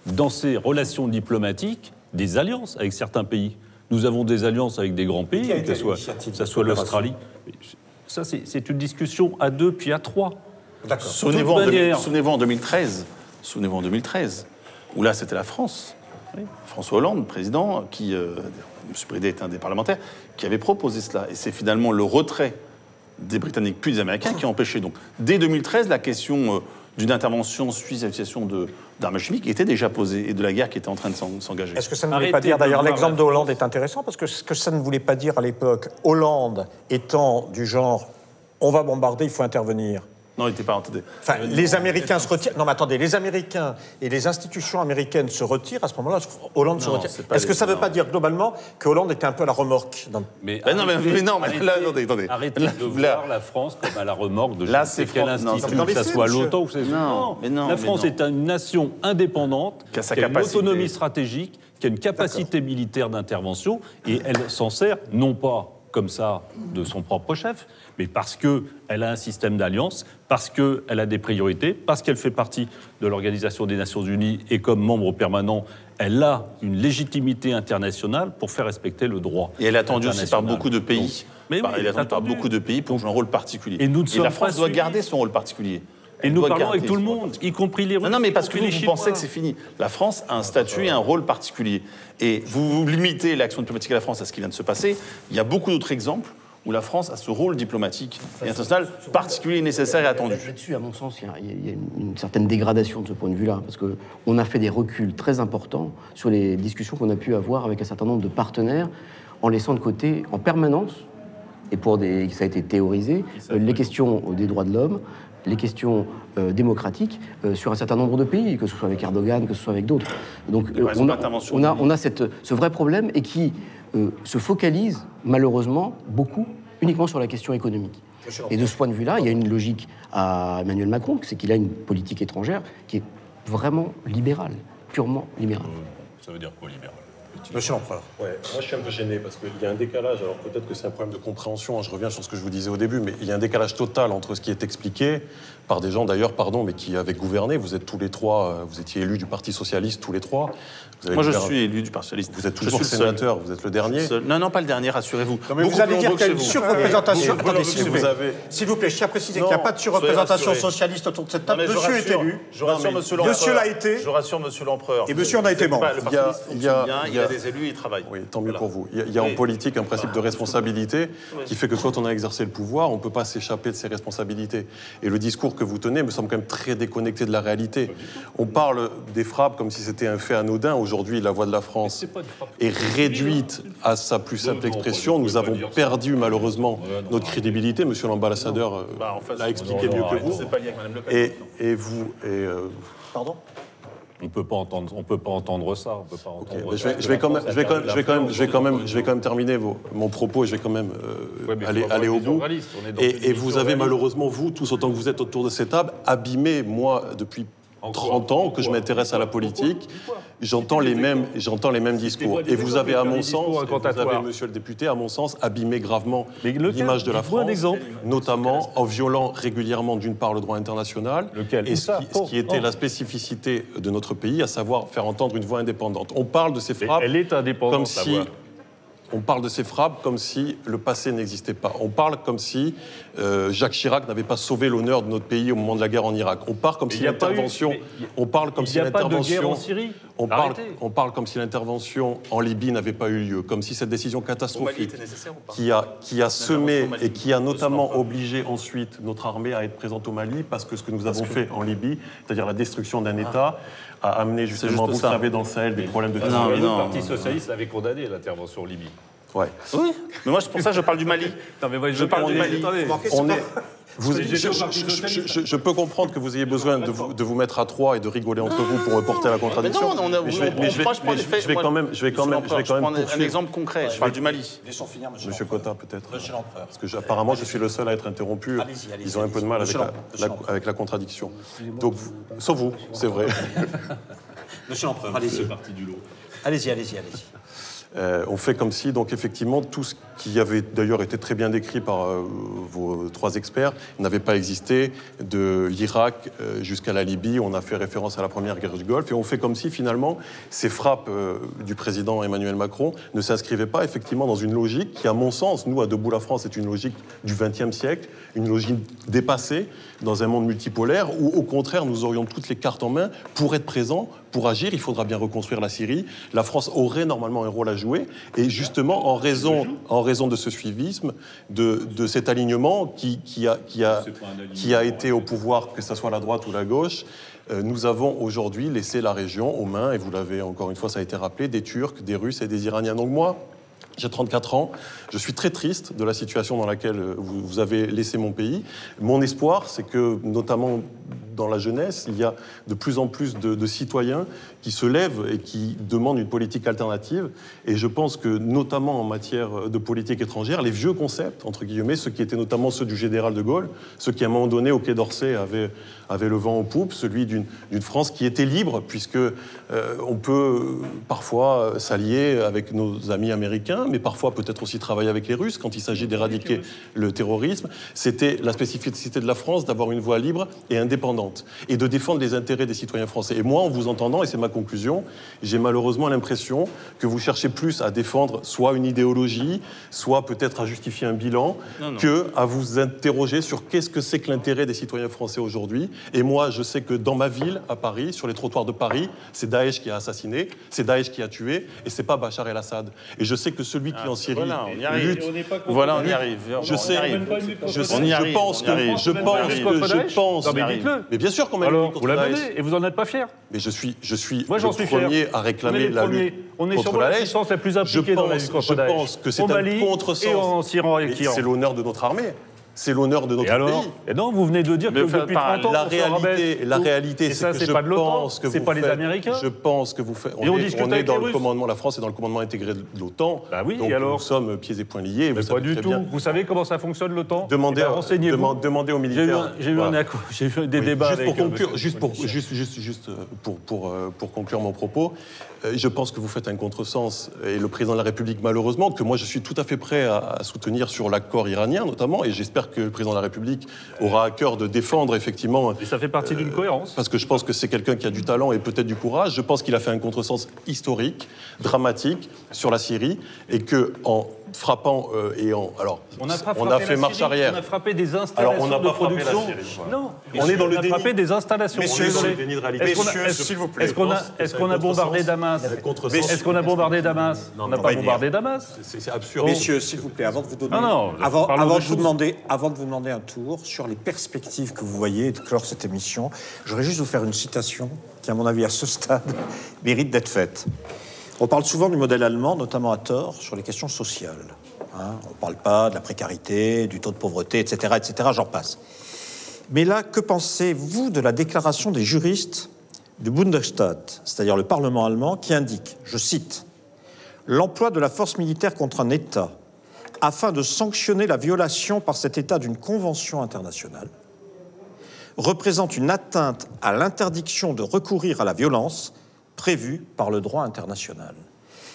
dans ses relations diplomatiques, des alliances avec certains pays. Nous avons des alliances avec des grands pays, que ce soit l'Australie. ça, c'est une discussion à 2 puis à 3. D'accord. Souvenez-vous en 2013, où là, c'était la France. Oui. François Hollande, président, qui, M. Bridé est un des parlementaires, qui avait proposé cela. Et c'est finalement le retrait des Britanniques puis des Américains qui a empêché. Donc, dès 2013, la question d'une intervention suisse à l'utilisation d'armes chimiques était déjà posée et de la guerre qui était en train de s'engager. Est-ce que ça ne voulait pas dire, d'ailleurs, l'exemple de Hollande est intéressant, parce que ce que ça ne voulait pas dire à l'époque, Hollande étant du genre, on va bombarder, il faut intervenir. Non, il n'était pas... Enfin, les Américains se retirent. Non, mais attendez, les Américains et les institutions américaines se retirent, à ce moment-là, Hollande se retire. Est-ce que ça ne veut pas dire, globalement, que Hollande était un peu à la remorque Mais arrêtez de voir la France comme à la remorque de je ne sais quelle institution, que ce soit l'OTAN ou la France est une nation indépendante, qui a une autonomie stratégique, qui a une capacité militaire d'intervention, et elle s'en sert, non pas comme ça de son propre chef, mais parce qu'elle a un système d'alliance, parce qu'elle a des priorités, parce qu'elle fait partie de l'Organisation des Nations Unies et comme membre permanent, elle a une légitimité internationale pour faire respecter le droit. Et elle est attendue aussi par beaucoup de pays. Elle est attendue par beaucoup de pays pour jouer un rôle particulier. Et la France doit garder son rôle particulier. Et nous parlons avec tout le monde, y compris les Russes. Non, mais parce que vous pensez que c'est fini. La France a un statut et un rôle particulier. Et vous limitez l'action diplomatique de la France à ce qui vient de se passer. Il y a beaucoup d'autres exemples où la France a ce rôle diplomatique et international particulier, nécessaire et attendu. Là-dessus, à mon sens, il y a une certaine dégradation de ce point de vue-là, parce qu'on a fait des reculs très importants sur les discussions qu'on a pu avoir avec un certain nombre de partenaires, en laissant de côté en permanence, et ça a été théorisé, les questions des droits de l'homme, les questions démocratiques sur un certain nombre de pays, que ce soit avec Erdogan, que ce soit avec d'autres. Donc on a ce vrai problème et qui se focalise malheureusement beaucoup uniquement sur la question économique. Et de ce point de vue-là, il y a une logique à Emmanuel Macron, c'est qu'il a une politique étrangère qui est vraiment libérale, purement libérale. Ça veut dire quoi, libéral ? Monsieur l'Empereur. Ouais, moi je suis un peu gêné parce qu'il y a un décalage, alors peut-être que c'est un problème de compréhension, je reviens sur ce que je vous disais au début, mais il y a un décalage total entre ce qui est expliqué par des gens d'ailleurs, mais qui avaient gouverné, vous êtes tous les trois, vous étiez élus du Parti Socialiste tous les trois. Moi je suis élu du Parti Socialiste. Vous êtes toujours sénateur, vous êtes le dernier. Non, pas le dernier, rassurez-vous. Mais vous allez dire qu'il y a une surreprésentation. Attendez, s'il vous plaît, je tiens à préciser qu'il n'y a pas de surreprésentation socialiste autour de cette table. Monsieur est élu. Je rassure monsieur l'Empereur. Monsieur l'a été. Je rassure monsieur l'Empereur. Et monsieur en a été membre. Il y a des élus et il travaille. Oui, tant mieux pour vous. Il y a en politique un principe de responsabilité qui fait que quand on a exercé le pouvoir, on ne peut pas s'échapper de ses responsabilités. Et le discours que vous tenez me semble quand même très déconnecté de la réalité. On parle des frappes comme si c'était un fait anodin. Aujourd'hui, la voix de la France est réduite à sa plus simple expression. Nous avons perdu malheureusement notre crédibilité. Monsieur l'ambassadeur l'a expliqué mieux que vous. Et vous... Pardon ? On peut pas entendre ça. On peut pas entendre ça. Je vais quand même terminer mon propos et je vais quand même aller au bout. Et vous avez malheureusement, vous, tous autant que vous êtes autour de cette table, abîmé, moi, depuis 30 ans que je m'intéresse à la politique, j'entends les mêmes discours. Et vous avez, à mon sens, monsieur le député, à mon sens, abîmé gravement l'image de la France, notamment en violant régulièrement, d'une part, le droit international, et ce qui était la spécificité de notre pays, à savoir faire entendre une voix indépendante. On parle de ces frappes elle est indépendante, la voix. On parle de ces frappes comme si le passé n'existait pas. On parle comme si Jacques Chirac n'avait pas sauvé l'honneur de notre pays au moment de la guerre en Irak. On parle comme si l'intervention... On parle comme si l'intervention... On parle comme si l'intervention en Libye n'avait pas eu lieu, comme si cette décision catastrophique qui a semé et qui a notamment obligé ensuite notre armée à être présente au Mali, parce que ce que nous avons fait en Libye, c'est-à-dire la destruction d'un État, a amené justement, vous savez, dans le Sahel, des problèmes de... Le Parti Socialiste l'avait condamné, l'intervention en Libye. Ouais. Oui, mais moi, pour ça, je parle du Mali. Non, mais moi, je parle du Mali. Je peux comprendre que vous ayez besoin de vous mettre à trois et de rigoler entre vous pour reporter la contradiction. Je vais quand même prendre un exemple concret. Je parle du Mali. Monsieur Cotta, peut-être. Parce que apparemment, je suis le seul à être interrompu. Ils ont un peu de mal avec la contradiction. Donc, sauf vous, c'est vrai. Monsieur l'Empereur, allez-y. C'est parti du lot. Allez-y. On fait comme si, donc effectivement, tout ce qui avait d'ailleurs été très bien décrit par vos 3 experts n'avait pas existé, de l'Irak jusqu'à la Libye. On a fait référence à la première guerre du Golfe, et on fait comme si finalement ces frappes du président Emmanuel Macron ne s'inscrivaient pas effectivement dans une logique qui, à mon sens, nous, à Debout la France, est une logique du XXe siècle, une logique dépassée dans un monde multipolaire où, au contraire, nous aurions toutes les cartes en main pour être présents, pour agir. Il faudra bien reconstruire la Syrie. La France aurait normalement un rôle à jouer, et justement, en raison de ce suivisme, de cet alignement qui a été au pouvoir, que ce soit la droite ou la gauche, nous avons aujourd'hui laissé la région aux mains, et vous l'avez encore une fois, ça a été rappelé, des Turcs, des Russes et des Iraniens. Donc moi, j'ai 34 ans, je suis très triste de la situation dans laquelle vous avez laissé mon pays. Mon espoir, c'est que, notamment dans la jeunesse, il y a de plus en plus de citoyens qui se lèvent et qui demandent une politique alternative. Et je pense que, notamment en matière de politique étrangère, les vieux concepts, entre guillemets, ceux qui étaient notamment ceux du général de Gaulle, ceux qui, à un moment donné, au Quai d'Orsay, avaient le vent en poupe, celui d'une France qui était libre, puisque on peut parfois s'allier avec nos amis américains, mais parfois peut-être aussi travailler avec les Russes quand il s'agit d'éradiquer le terrorisme. C'était la spécificité de la France d'avoir une voix libre et indépendante, et de défendre les intérêts des citoyens français. Et moi, en vous entendant, et c'est ma conclusion, j'ai malheureusement l'impression que vous cherchez plus à défendre soit une idéologie, soit peut-être à justifier un bilan, que à vous interroger sur qu'est-ce que c'est que l'intérêt des citoyens français aujourd'hui. Et moi, je sais que dans ma ville, à Paris, sur les trottoirs de Paris, c'est Daesh qui a assassiné, c'est Daesh qui a tué, et c'est pas Bachar el-Assad. Et je sais que celui qui en Syrie lutte... Voilà, on y arrive. Je sais, je pense... Mais bien sûr qu'on m'a alors, vous l'avez menée, et vous n'en êtes pas fier. Mais je suis moi, le premier à réclamer la lutte contre la Daesh. La plus impliquée dans la lutte contre Daesh. Je pense que c'est un contresens. C'est l'honneur de notre armée. C'est l'honneur de notre pays. Et non, vous venez de dire que depuis 30 ans, la réalité, c'est que je pense que c'est pas les Américains. Je pense que vous faites. On est dans le commandement. La France est dans le commandement intégré de l'OTAN. Bah oui, donc et alors nous sommes pieds et poings liés. Mais pas du tout. Vous savez comment ça fonctionne l'OTAN? Demandez aux militaires. J'ai eu des débats avec. Juste pour conclure mon propos. Je pense que vous faites un contresens, et le président de la République, malheureusement, que moi je suis tout à fait prêt à soutenir sur l'accord iranien notamment, et j'espère que le président de la République aura à cœur de défendre effectivement... Et ça fait partie d'une cohérence. Parce que je pense que c'est quelqu'un qui a du talent et peut-être du courage. Je pense qu'il a fait un contresens historique, dramatique sur la Syrie, et que en frappant alors on a fait marche arrière. On a frappé des installations de production. Non, on est dans le déni. On a frappé des installations. Messieurs, s'il vous plaît. Est-ce qu'on a bombardé Damas? Est-ce qu'on a bombardé Damas? On n'a pas bombardé Damas. C'est absurde. Messieurs, s'il vous plaît, avant de vous donner, avant de vous demander un tour sur les perspectives que vous voyez de clore cette émission, j'aurais juste vous faire une citation qui, à mon avis, à ce stade, mérite d'être faite. On parle souvent du modèle allemand, notamment à tort, sur les questions sociales. On ne parle pas de la précarité, du taux de pauvreté, etc., j'en passe. Mais là, que pensez-vous de la déclaration des juristes du Bundestag, c'est-à-dire le Parlement allemand, qui indique, je cite, « L'emploi de la force militaire contre un État afin de sanctionner la violation par cet État d'une convention internationale représente une atteinte à l'interdiction de recourir à la violence prévue par le droit international. »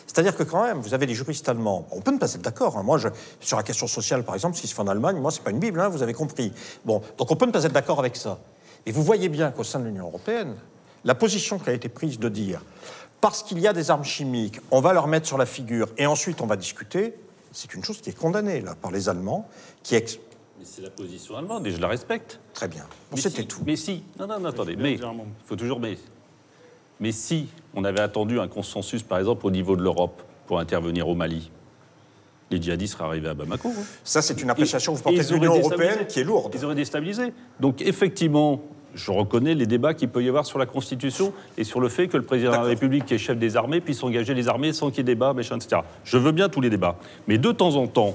C'est-à-dire que quand même, vous avez des juristes allemands, on peut ne pas être d'accord. Moi, sur la question sociale, par exemple, ce qui se fait en Allemagne, moi, c'est pas une Bible, vous avez compris. Bon, donc on peut ne pas être d'accord avec ça. Et vous voyez bien qu'au sein de l'Union européenne, la position qui a été prise de dire, parce qu'il y a des armes chimiques, on va leur mettre sur la figure et ensuite on va discuter, c'est une chose qui est condamnée là, par les Allemands, Mais c'est la position allemande et je la respecte. Très bien. C'était tout. Mais si, non, attendez, mais il faut toujours mais si on avait attendu un consensus, par exemple, au niveau de l'Europe pour intervenir au Mali, les djihadistes seraient arrivés à Bamako. Ça, c'est une appréciation que vous portez de l'Union européenne qui est lourde. Ils auraient déstabilisé. Donc, effectivement, je reconnais les débats qu'il peut y avoir sur la Constitution et sur le fait que le président de la République, qui est chef des armées, puisse engager les armées sans qu'il y ait débat, machin, etc. Je veux bien tous les débats. Mais de temps en temps,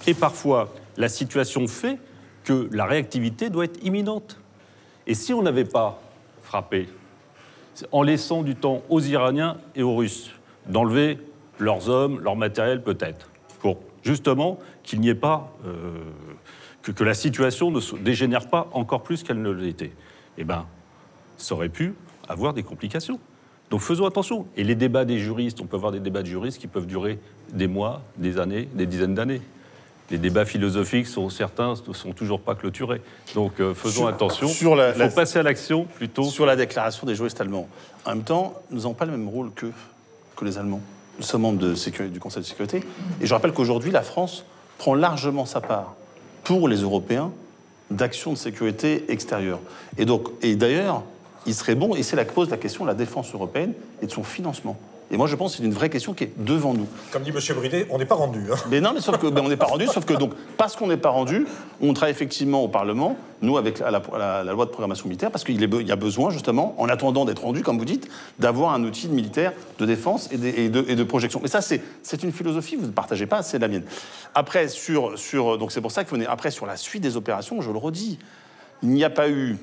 et parfois, la situation fait que la réactivité doit être imminente. Et si on n'avait pas frappé, en laissant du temps aux Iraniens et aux Russes d'enlever leurs hommes, leur matériel peut-être, pour justement qu'il n'y ait pas... que la situation ne se dégénère pas encore plus qu'elle ne l'était, eh bien, ça aurait pu avoir des complications. Donc faisons attention. Et les débats des juristes, on peut avoir des débats de juristes qui peuvent durer des mois, des années, des dizaines d'années. Les débats philosophiques, certains ne sont toujours pas clôturés. Donc faisons attention. Il faut passer à l'action plutôt. Sur la déclaration des juristes allemands. En même temps, nous n'avons pas le même rôle que les Allemands. Nous sommes membres du Conseil de sécurité. Et je rappelle qu'aujourd'hui, la France prend largement sa part, pour les Européens, d'actions de sécurité extérieure. Et d'ailleurs, il serait bon, et c'est la pose la question de la défense européenne et de son financement. Et moi, je pense que c'est une vraie question qui est devant nous. Comme dit M. Bridet, on n'est pas rendu. Hein. Mais non, mais sauf que on n'est pas rendu, sauf que donc, parce qu'on n'est pas rendu, on travaille effectivement au Parlement, nous, avec la loi de programmation militaire, parce qu'il y a besoin, justement, en attendant d'être rendu, comme vous dites, d'avoir un outil militaire de défense et de projection. Mais ça, c'est une philosophie, vous ne partagez pas, c'est la mienne. Après, donc c'est pour ça qu'il faut... Après, sur la suite des opérations, je le redis, il n'y a pas eu,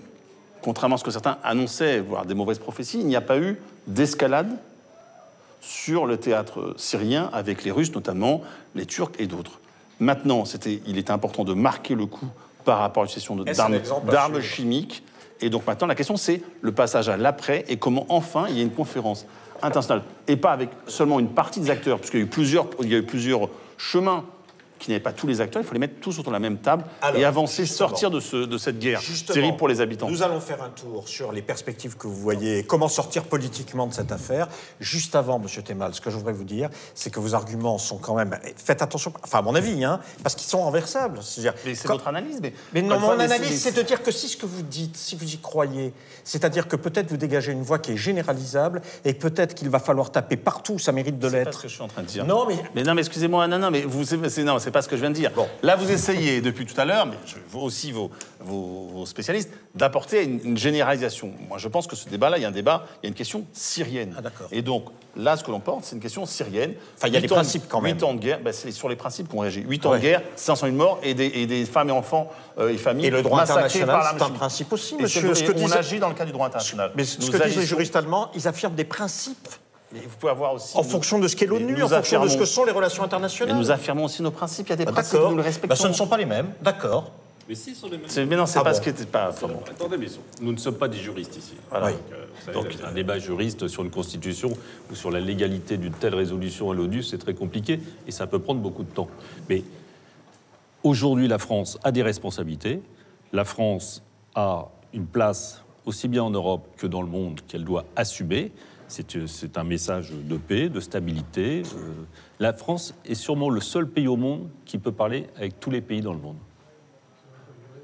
contrairement à ce que certains annonçaient, voire des mauvaises prophéties, il n'y a pas eu d'escalade sur le théâtre syrien, avec les Russes notamment, les Turcs et d'autres. Maintenant, il était important de marquer le coup par rapport à une session d'armes chimiques. Et donc maintenant, la question, c'est le passage à l'après et comment enfin il y a une conférence internationale. Et pas avec seulement une partie des acteurs, parce qu'il y a eu plusieurs chemins qui n'avaient pas tous les acteurs, il faut les mettre tous autour de la même table et avancer, sortir de cette guerre terrible pour les habitants. Nous allons faire un tour sur les perspectives que vous voyez, comment sortir politiquement de cette affaire. Juste avant, M. Temal, ce que je voudrais vous dire, c'est que vos arguments sont quand même... Faites attention, enfin à mon avis, hein, parce qu'ils sont renversables. Mais c'est votre analyse. Mais non, mon analyse, c'est de dire que si ce que vous dites, si vous y croyez, c'est-à-dire que peut-être vous dégagez une voie qui est généralisable et peut-être qu'il va falloir taper partout où ça mérite de l'être. C'est pas ce que je suis en train de dire. Non, mais excusez-moi, non, mais c'est pas ce que je viens de dire. Bon. Là, vous essayez depuis tout à l'heure, mais je vois aussi vos spécialistes, d'apporter une généralisation. Moi, je pense que ce débat-là, il y a une question syrienne. Ah, d'accord. Et donc, là, ce que l'on porte, c'est une question syrienne. Enfin, il y a des principes quand même. 8 ans de guerre, c'est sur les principes qu'on réagit. 8 ans de guerre, 500 000 morts et des femmes et enfants et familles. Et le droit international, c'est un principe aussi, monsieur. On agit dans le cadre du droit international. Mais ce que disent les juristes allemands, ils affirment des principes. Mais vous pouvez avoir aussi... En fonction de ce qu'est l'ONU, en fonction de ce que sont les relations internationales. Mais nous affirmons aussi nos principes. Il y a des principes, nous les respectons. Ce ne sont pas les mêmes, d'accord. Mais si, sont les mêmes. Mais non, c'est pas ce qui était pas... Attendez, mais nous ne sommes pas des juristes ici. Voilà. Donc, un débat juriste sur une constitution ou sur la légalité d'une telle résolution à l'ONU, c'est très compliqué et ça peut prendre beaucoup de temps. Mais aujourd'hui, la France a des responsabilités. La France a une place aussi bien en Europe que dans le monde qu'elle doit assumer. C'est un message de paix, de stabilité. La France est sûrement le seul pays au monde qui peut parler avec tous les pays dans le monde.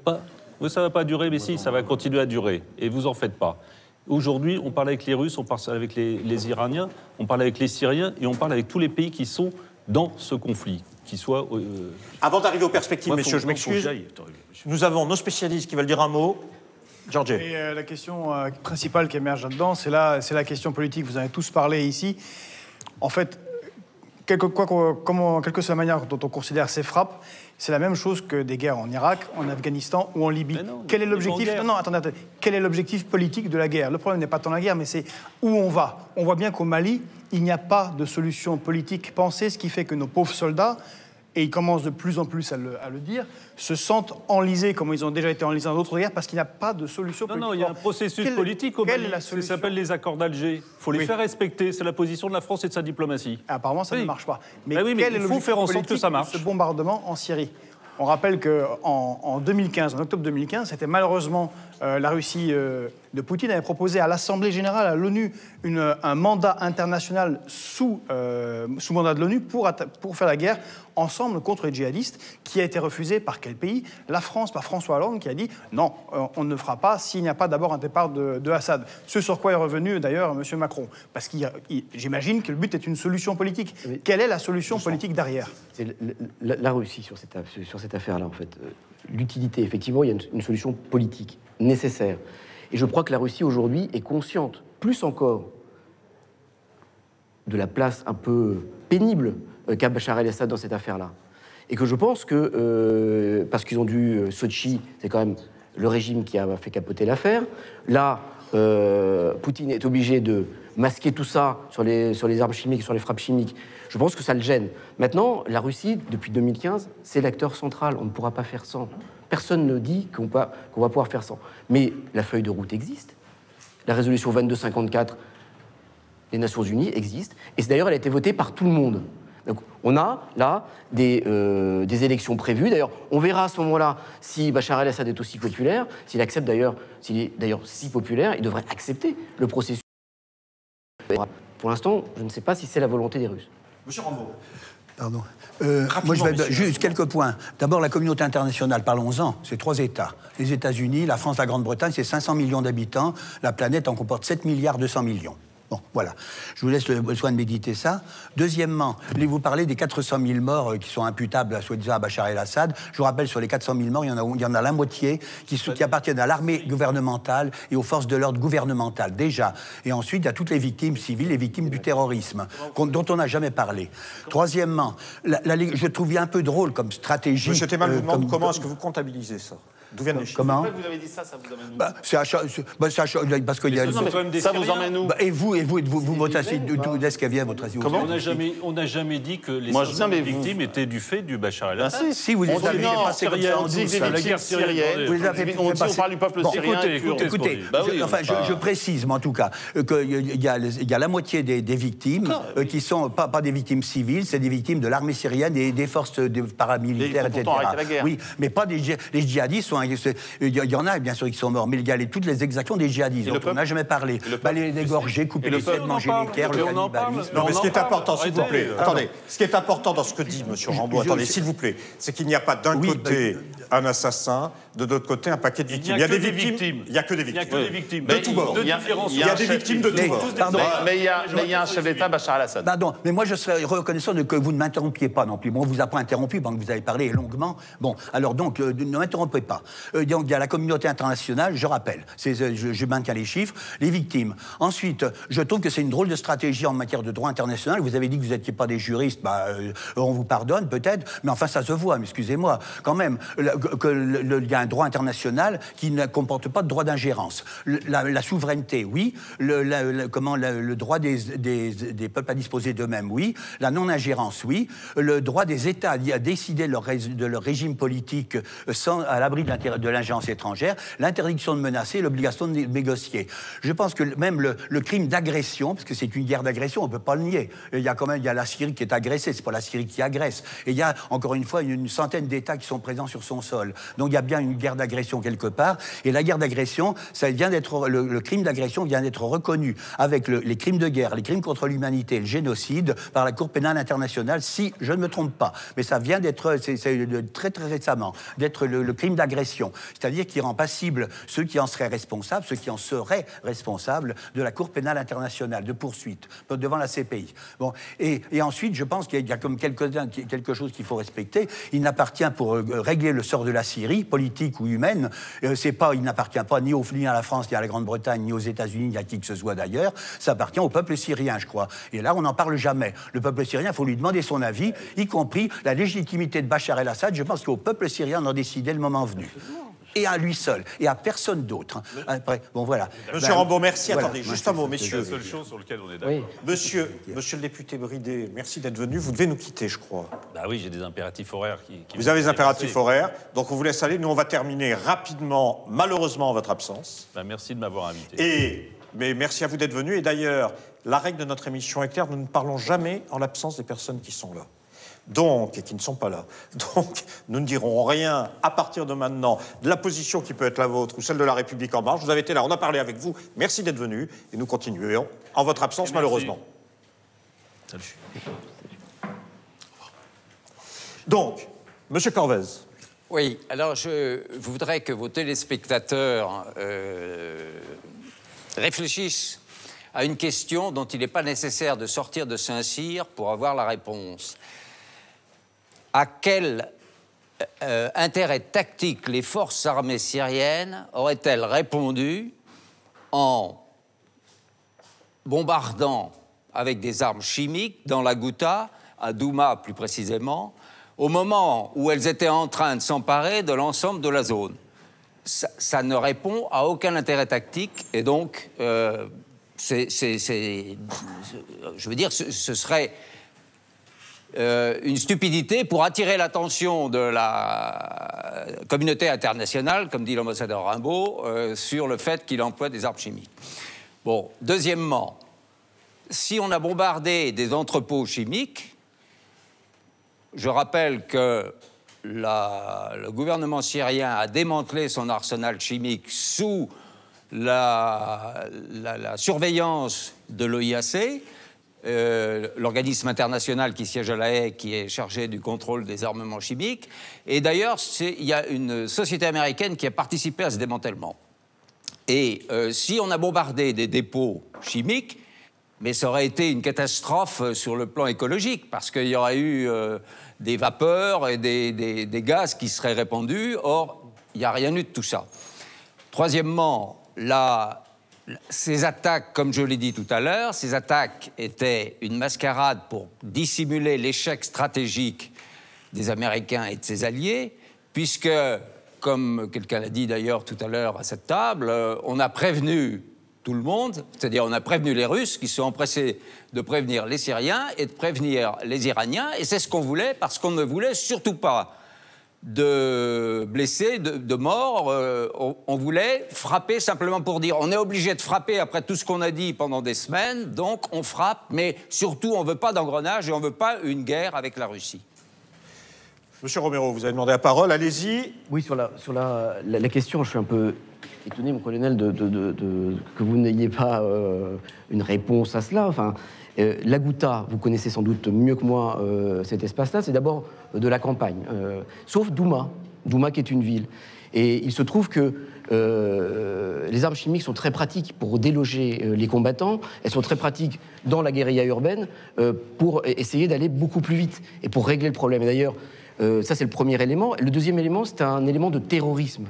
Ça ne va pas durer, mais si, ça va continuer à durer. Et vous en faites pas. Aujourd'hui, on parle avec les Russes, on parle avec les Iraniens, on parle avec les Syriens et on parle avec tous les pays qui sont dans ce conflit. Avant d'arriver aux perspectives, messieurs, je m'excuse. Nous avons nos spécialistes qui veulent dire un mot. Georges. Et la question principale qui émerge là-dedans, c'est la question politique. Vous en avez tous parlé ici. En fait, quelle que soit la manière dont on considère ces frappes, c'est la même chose que des guerres en Irak, en Afghanistan ou en Libye. Quel est l'objectif ? Non, attendez. Quel est l'objectif politique de la guerre ? Le problème n'est pas tant la guerre, mais c'est où on va. On voit bien qu'au Mali, il n'y a pas de solution politique pensée, ce qui fait que nos pauvres soldats, et ils commencent de plus en plus à le dire, se sentent enlisés, comme ils ont déjà été enlisés dans d'autres guerres, parce qu'il n'y a pas de solution politique. Non, il y a un processus politique au Mali. Ça s'appelle les accords d'Alger. Il faut les faire respecter. C'est la position de la France et de sa diplomatie. Apparemment, ça ne marche pas. Mais quel est il faut faire en sorte que ça marche. Ce bombardement en Syrie. On rappelle qu'en 2015, en octobre 2015, c'était malheureusement la Russie de Poutine avait proposé à l'Assemblée générale, à l'ONU, un mandat international sous mandat de l'ONU pour faire la guerre ensemble contre les djihadistes, qui a été refusé par quel pays ? La France, par François Hollande, qui a dit non, on ne le fera pas s'il n'y a pas d'abord un départ de Assad. Ce sur quoi est revenu d'ailleurs M. Macron. Parce que j'imagine que le but est une solution politique. Mais quelle est la solution politique derrière ? C'est la Russie sur cette affaire-là, en fait. L'utilité, effectivement, il y a une solution politique nécessaire. Et je crois que la Russie, aujourd'hui, est consciente, plus encore, de la place un peu pénible qu'a Bachar el-Assad dans cette affaire-là. Et que je pense que, parce qu'ils ont dû... Sochi, c'est quand même le régime qui a fait capoter l'affaire. Là, Poutine est obligé de masquer tout ça sur les armes chimiques, sur les frappes chimiques. Je pense que ça le gêne. Maintenant, la Russie, depuis 2015, c'est l'acteur central. On ne pourra pas faire sans. Personne ne dit qu'on va pouvoir faire sans. Mais la feuille de route existe. La résolution 2254 des Nations Unies existe, et d'ailleurs elle a été votée par tout le monde. Donc on a là des élections prévues. D'ailleurs, on verra à ce moment-là si Bachar el-Assad est aussi populaire, s'il accepte d'ailleurs, s'il est d'ailleurs si populaire, il devrait accepter le processus. Pour l'instant, je ne sais pas si c'est la volonté des Russes. Monsieur Rambaud. Pardon. Moi, je vais juste quelques points. D'abord, la communauté internationale, parlons-en. C'est 3 États. Les États-Unis, la France, la Grande-Bretagne, c'est 500 millions d'habitants. La planète en comporte 7 milliards 200 millions. Bon, voilà. Je vous laisse le soin de méditer ça. Deuxièmement, vous parlez des 400 000 morts qui sont imputables, soi-disant, à Bachar el-Assad. Je vous rappelle, sur les 400 000 morts, il y en a la moitié qui appartiennent à l'armée gouvernementale et aux forces de l'ordre gouvernementales, déjà. Et ensuite, il y a toutes les victimes civiles, les victimes du terrorisme, dont on n'a jamais parlé. Troisièmement, je trouve un peu drôle comme stratégie... Monsieur Thémal vous demande comment est-ce que vous comptabilisez ça? D'où viennent les chiffres? Comment? Vous avez dit ça, ça vous amène où? Parce qu'il y a... Ça vous emmène où? Et vous votez d'où est-ce qu'elle vient, votre avis? Comment? On n'a jamais dit que les victimes étaient du fait du Bachar el-Assad. Si, vous les avez fait passer comme ça en douce. La guerre syrienne, on parle du peuple syrien. Écoutez, je précise, mais en tout cas, qu'il y a la moitié des victimes qui sont pas des victimes civiles, c'est des victimes de l'armée syrienne et des forces paramilitaires, etc. Oui, mais pas les djihadistes sont... Il y en a, bien sûr, qui sont morts, mais il y a toutes les exactions des djihadistes, dont on n'a jamais parlé. Les dégorger, couper les têtes, manger les cœurs, le cannibalisme... Non, mais ce qui est important, s'il vous plaît, attendez, ce qui est important dans ce que dit M. Rambaud, attendez, s'il vous plaît, c'est qu'il n'y a pas d'un côté un assassin, de l'autre côté un paquet de victimes. Il y a des victimes. Il n'y a que des victimes. Il y a que des victimes. De tous bords. Il y a des victimes de tous bords. Mais il y a un chef d'État, Bachar el-Assad. Pardon, mais moi je serais reconnaissant que vous ne m'interrompiez pas non plus. Bon, on vous a pas interrompu pendant que vous avez parlé longuement. Bon, alors donc, ne m'interrompez pas. Donc il y a la communauté internationale, je rappelle, je maintiens les chiffres, les victimes. Ensuite, je trouve que c'est une drôle de stratégie en matière de droit international. Vous avez dit que vous n'étiez pas des juristes, on vous pardonne peut-être, mais enfin ça se voit, mais excusez-moi, quand même, il y a un droit international qui ne comporte pas de droit d'ingérence. La souveraineté, oui. Le droit des peuples à disposer d'eux-mêmes, oui. La non-ingérence, oui. Le droit des États à décider de leur régime politique à l'abri de l'ingérence étrangère. L'interdiction de menacer, l'obligation de négocier. Je pense que même le crime d'agression, parce que c'est une guerre d'agression, on ne peut pas le nier. Il y a la Syrie qui est agressée, c'est pas la Syrie qui agresse. Et il y a, encore une fois, une centaine d'États qui sont présents sur son sol. Donc il y a bien une guerre d'agression quelque part. Et la guerre d'agression, le crime d'agression vient d'être reconnu avec les crimes de guerre, les crimes contre l'humanité, le génocide, par la Cour pénale internationale, si je ne me trompe pas. Mais ça vient d'être, très très récemment, d'être le crime d'agression. C'est-à-dire qui rend passible ceux qui en seraient responsables, ceux qui en seraient responsables de la Cour pénale internationale, de poursuite, devant la CPI. Bon. Et ensuite, je pense qu'il y a comme quelque chose qu'il faut respecter. Il n'appartient pour régler le sort de la Syrie, politique ou humaine, il n'appartient pas ni à la France, ni à la Grande-Bretagne, ni aux États-Unis, ni à qui que ce soit d'ailleurs. Ça appartient au peuple syrien, je crois. Et là, on n'en parle jamais. Le peuple syrien, il faut lui demander son avis, y compris la légitimité de Bachar el-Assad. Je pense qu'au peuple syrien d'en décider le moment venu. Et à lui seul, et à personne d'autre. Après, bon, voilà. Monsieur Rambaud, merci. Voilà. Attendez, juste un mot, messieurs. C'est la seule chose sur laquelle on est d'accord. Oui. Monsieur le député Bridé, merci d'être venu. Vous devez nous quitter, je crois. Bah oui, j'ai des impératifs horaires qui vous avez des impératifs horaires, donc on vous laisse aller. Nous, on va terminer rapidement, malheureusement, en votre absence. Bah, merci de m'avoir invité. Mais merci à vous d'être venu. Et d'ailleurs, la règle de notre émission est claire, nous ne parlons jamais en l'absence des personnes qui sont là. Donc, et qui ne sont pas là. Donc, nous ne dirons rien à partir de maintenant de la position qui peut être la vôtre ou celle de la République en marche. Vous avez été là, on a parlé avec vous. Merci d'être venu et nous continuerons en votre absence, malheureusement. Salut. Donc, Monsieur Corvez. Oui, alors je voudrais que vos téléspectateurs réfléchissent à une question dont il n'est pas nécessaire de sortir de Saint-Cyr pour avoir la réponse. À quel intérêt tactique les forces armées syriennes auraient-elles répondu en bombardant avec des armes chimiques dans la Ghouta, à Douma plus précisément, au moment où elles étaient en train de s'emparer de l'ensemble de la zone? Ça ne répond à aucun intérêt tactique et donc, je veux dire, ce serait une stupidité pour attirer l'attention de la communauté internationale, comme dit l'ambassadeur Rambaud, sur le fait qu'il emploie des armes chimiques. Bon, deuxièmement, si on a bombardé des entrepôts chimiques, je rappelle que le gouvernement syrien a démantelé son arsenal chimique sous la surveillance de l'OIAC, l'organisme international qui siège à La Haye, qui est chargé du contrôle des armements chimiques. Et d'ailleurs, il y a une société américaine qui a participé à ce démantèlement. Et si on a bombardé des dépôts chimiques, mais ça aurait été une catastrophe sur le plan écologique, parce qu'il y aurait eu des vapeurs et des gaz qui seraient répandus. Or, il n'y a rien eu de tout ça. Troisièmement, ces attaques, comme je l'ai dit tout à l'heure, ces attaques étaient une mascarade pour dissimuler l'échec stratégique des Américains et de ses alliés, puisque, comme quelqu'un l'a dit d'ailleurs tout à l'heure à cette table, on a prévenu tout le monde, c'est-à-dire on a prévenu les Russes qui se sont empressés de prévenir les Syriens et de prévenir les Iraniens, et c'est ce qu'on voulait, parce qu'on ne voulait surtout pas de blessés, de morts. On voulait frapper simplement pour dire on est obligé de frapper après tout ce qu'on a dit pendant des semaines, donc on frappe, mais surtout on ne veut pas d'engrenage et on ne veut pas une guerre avec la Russie. Monsieur Romero, vous avez demandé la parole, allez-y. Oui, sur la question, je suis un peu étonné, mon colonel, que vous n'ayez pas une réponse à cela. Enfin, la Ghouta, vous connaissez sans doute mieux que moi cet espace-là, c'est d'abord de la campagne, sauf Douma qui est une ville. Et il se trouve que les armes chimiques sont très pratiques pour déloger les combattants, elles sont très pratiques dans la guérilla urbaine pour essayer d'aller beaucoup plus vite et pour régler le problème. Et d'ailleurs, ça c'est le premier élément. Le deuxième élément, c'est un élément de terrorisme.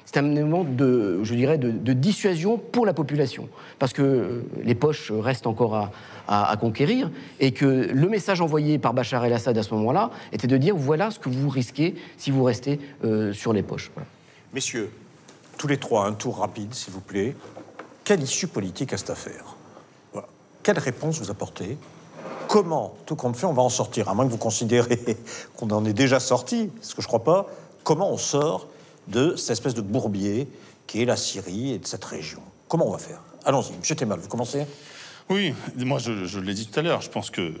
C'est un élément je dirais, de dissuasion pour la population. Parce que les poches restent encore à conquérir et que le message envoyé par Bachar el-Assad à ce moment-là était de dire voilà ce que vous risquez si vous restez sur les poches. Voilà. Messieurs, tous les trois, un tour rapide, s'il vous plaît. Quelle issue politique à cette affaire? Voilà. Quelle réponse vous apportez? Comment, tout compte fait, on va en sortir? À moins que vous considérez qu'on en est déjà sorti, ce que je ne crois pas. Comment on sort de cette espèce de bourbier qui est la Syrie et de cette région? Comment on va faire? Allons-y, M. Temal, vous commencez? Oui, moi je l'ai dit tout à l'heure, je pense qu'il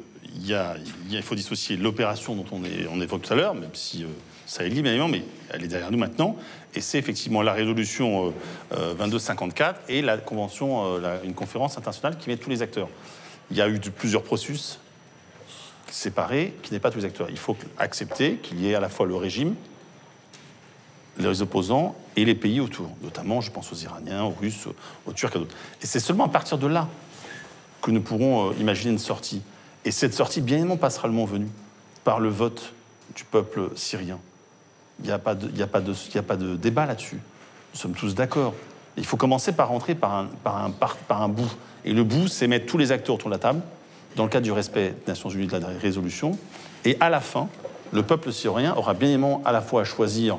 faut dissocier l'opération dont on évoque tout à l'heure, même si ça est lié bien évidemment, mais elle est derrière nous maintenant, et c'est effectivement la résolution 2254 et la convention, une conférence internationale qui met tous les acteurs. Il y a eu plusieurs processus séparés qui n'est pas tous les acteurs. Il faut accepter qu'il y ait à la fois le régime, les opposants et les pays autour, notamment, je pense aux Iraniens, aux Russes, aux Turcs et d'autres. Et c'est seulement à partir de là que nous pourrons imaginer une sortie. Et cette sortie, bien évidemment, passera le moment venu par le vote du peuple syrien. Il n'y a pas de débat là-dessus. Nous sommes tous d'accord. Il faut commencer par rentrer par un bout. Et le bout, c'est mettre tous les acteurs autour de la table, dans le cadre du respect des Nations Unies de la résolution. Et à la fin, le peuple syrien aura bien évidemment à la fois à choisir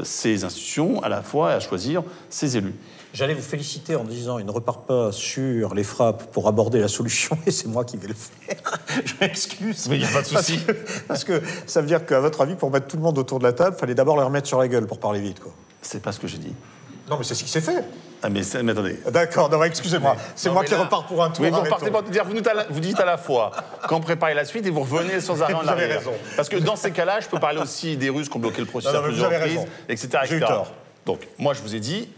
ses institutions, à la fois à choisir ses élus. J'allais vous féliciter en disant il ne repart pas sur les frappes pour aborder la solution, et c'est moi qui vais le faire. Je m'excuse. Mais il n'y a pas de souci. Parce que ça veut dire qu'à votre avis, pour mettre tout le monde autour de la table, il fallait d'abord les remettre sur la gueule pour parler vite, quoi. C'est pas ce que j'ai dit. Non, mais c'est ce qui s'est fait. Ah, mais attendez. D'accord, non, excusez-moi. C'est moi qui repars pour un tour. Oui, vous repartez pour dire, vous dites à la fois quand préparez la suite et vous revenez sans arrêt en arrière. Vous avez raison. Parce que dans ces cas-là, je peux parler aussi des Russes qui ont bloqué le processus à plusieurs reprises, etc. J'ai eu tort. Donc, moi, je vous ai dit...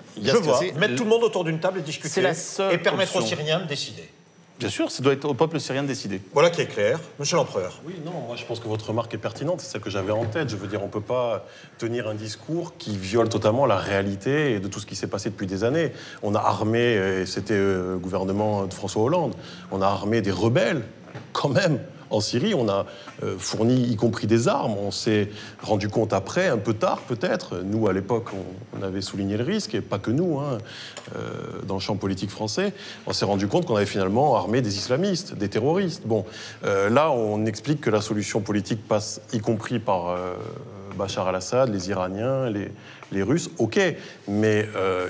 mettre tout le monde autour d'une table et discuter. C'est la seule et permettre option aux Syriens de décider. Bien sûr, ça doit être au peuple syrien de décider. Voilà qui est clair. Monsieur l'Empereur. Oui, non, moi je pense que votre remarque est pertinente, c'est celle que j'avais en tête. Je veux dire, on ne peut pas tenir un discours qui viole totalement la réalité de tout ce qui s'est passé depuis des années. On a armé, et c'était le gouvernement de François Hollande, on a armé des rebelles, quand même. En Syrie, on a fourni y compris des armes. On s'est rendu compte après, un peu tard peut-être. Nous, à l'époque, on avait souligné le risque, et pas que nous, hein, dans le champ politique français. On s'est rendu compte qu'on avait finalement armé des islamistes, des terroristes. Bon, là, on explique que la solution politique passe y compris par Bachar al-Assad, les Iraniens, les Russes, ok, mais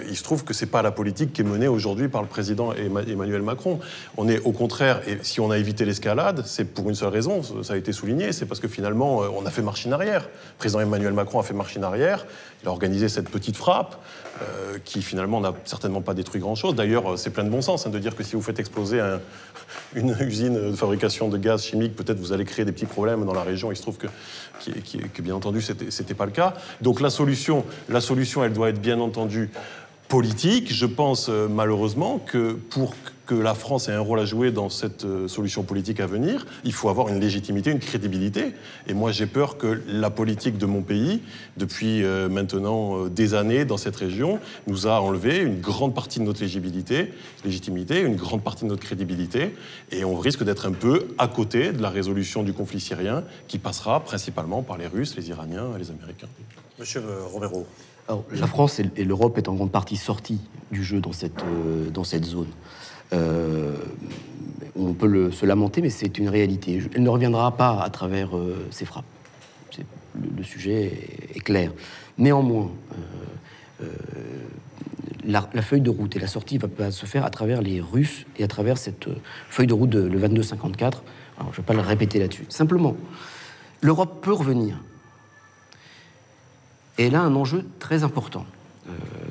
il se trouve que c'est pas la politique qui est menée aujourd'hui par le président Emmanuel Macron. On est au contraire, et si on a évité l'escalade, c'est pour une seule raison, ça a été souligné, c'est parce que finalement on a fait machine arrière. Le président Emmanuel Macron a fait machine arrière, il a organisé cette petite frappe qui finalement n'a certainement pas détruit grand-chose. D'ailleurs, c'est plein de bon sens de dire que si vous faites exploser une usine de fabrication de gaz chimique, peut-être vous allez créer des petits problèmes dans la région. Il se trouve que bien entendu, c'était pas le cas. Donc la solution, elle doit être bien entendu politique. Je pense malheureusement que pour que la France ait un rôle à jouer dans cette solution politique à venir, il faut avoir une légitimité, une crédibilité. Et moi, j'ai peur que la politique de mon pays, depuis maintenant des années dans cette région, nous a enlevé une grande partie de notre légitimité, une grande partie de notre crédibilité. Et on risque d'être un peu à côté de la résolution du conflit syrien qui passera principalement par les Russes, les Iraniens et les Américains. Monsieur Romero. Alors, la France et l'Europe est en grande partie sortie du jeu dans cette zone. On peut se lamenter, mais c'est une réalité. Elle ne reviendra pas à travers ces frappes. Le sujet est clair. Néanmoins, la feuille de route et la sortie va se faire à travers les Russes et à travers cette feuille de route le 2254. Alors, je ne vais pas le répéter là-dessus. Simplement, l'Europe peut revenir. Et elle a un enjeu très important.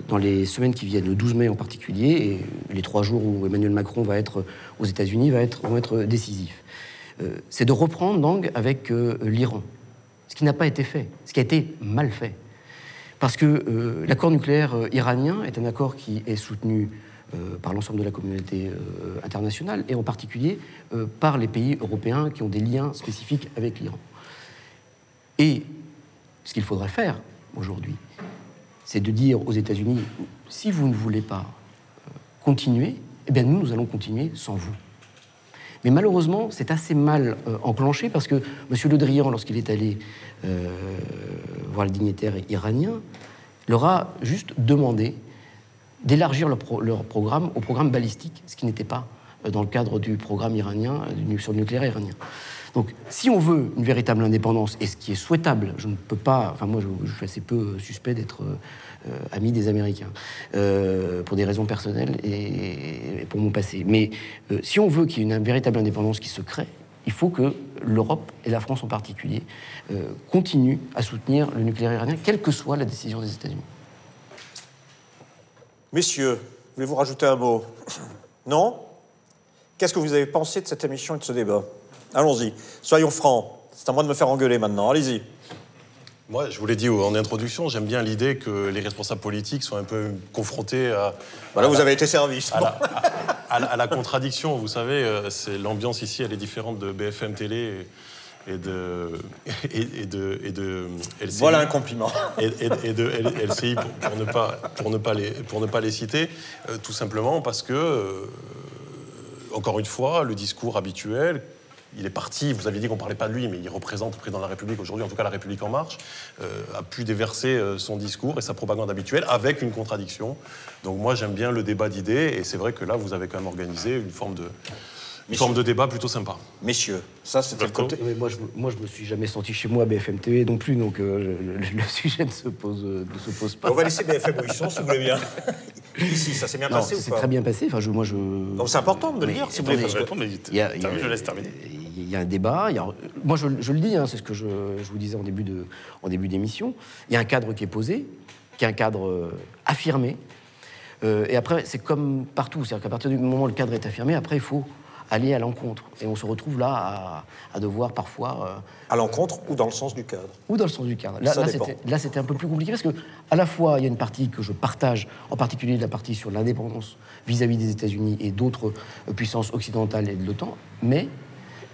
Dans les semaines qui viennent, le 12 mai en particulier, et les 3 jours où Emmanuel Macron va être aux États-Unis vont être décisifs. C'est de reprendre langue avec l'Iran, ce qui n'a pas été fait, ce qui a été mal fait. Parce que l'accord nucléaire iranien est un accord qui est soutenu par l'ensemble de la communauté internationale, et en particulier par les pays européens qui ont des liens spécifiques avec l'Iran. Et ce qu'il faudrait faire aujourd'hui, c'est de dire aux États-Unis, si vous ne voulez pas continuer, eh bien nous allons continuer sans vous. Mais malheureusement, c'est assez mal enclenché parce que M. Le Drian, lorsqu'il est allé voir les dignitaires iraniens, leur a juste demandé d'élargir leur programme au programme balistique, ce qui n'était pas dans le cadre du programme iranien, sur le nucléaire iranien. Donc, si on veut une véritable indépendance, et ce qui est souhaitable, je ne peux pas... Enfin, moi, je suis assez peu suspect d'être ami des Américains, pour des raisons personnelles et pour mon passé. Mais si on veut qu'il y ait une véritable indépendance qui se crée, il faut que l'Europe, et la France en particulier, continuent à soutenir le nucléaire iranien, quelle que soit la décision des États-Unis. Messieurs, voulez-vous rajouter un mot? Non? Qu'est-ce que vous avez pensé de cette émission et de ce débat? Allons-y, soyons francs. C'est à moi de me faire engueuler maintenant, allez-y. Moi, je vous l'ai dit en introduction, j'aime bien l'idée que les responsables politiques soient un peu confrontés à... Voilà, vous avez été servi. À la contradiction, vous savez, l'ambiance ici, elle est différente de BFM Télé et de LCI. Voilà un compliment. Et de LCI, pour ne pas les citer, tout simplement parce que, encore une fois, le discours habituel... Il est parti, vous aviez dit qu'on ne parlait pas de lui, mais il représente le président de la République aujourd'hui, en tout cas la République En Marche, a pu déverser son discours et sa propagande habituelle avec une contradiction. Donc moi, j'aime bien le débat d'idées, et c'est vrai que là, vous avez quand même organisé une forme de débat plutôt sympa. Messieurs, ça c'était le côté... Mais moi, je me suis jamais senti chez moi à BFM TV non plus, donc le sujet ne se pose pas. On va laisser BFM où ils sont, si vous voulez bien. Ici, ça s'est bien passé ou pas? C'est très bien passé. Enfin, Donc c'est important de le dire, si vous voulez. Je laisse terminer. Il y a un débat. Moi, je le dis, c'est ce que je vous disais en début d'émission. Il y a un cadre qui est posé, qui est un cadre affirmé. Et après, c'est comme partout. C'est-à-dire qu'à partir du moment où le cadre est affirmé, après, il faut aller à l'encontre. Et on se retrouve là à devoir parfois... À l'encontre ou dans le sens du cadre? Ou dans le sens du cadre. Là, c'était un peu plus compliqué parce que, à la fois, il y a une partie que je partage, en particulier la partie sur l'indépendance vis-à-vis des États-Unis et d'autres puissances occidentales et de l'OTAN, mais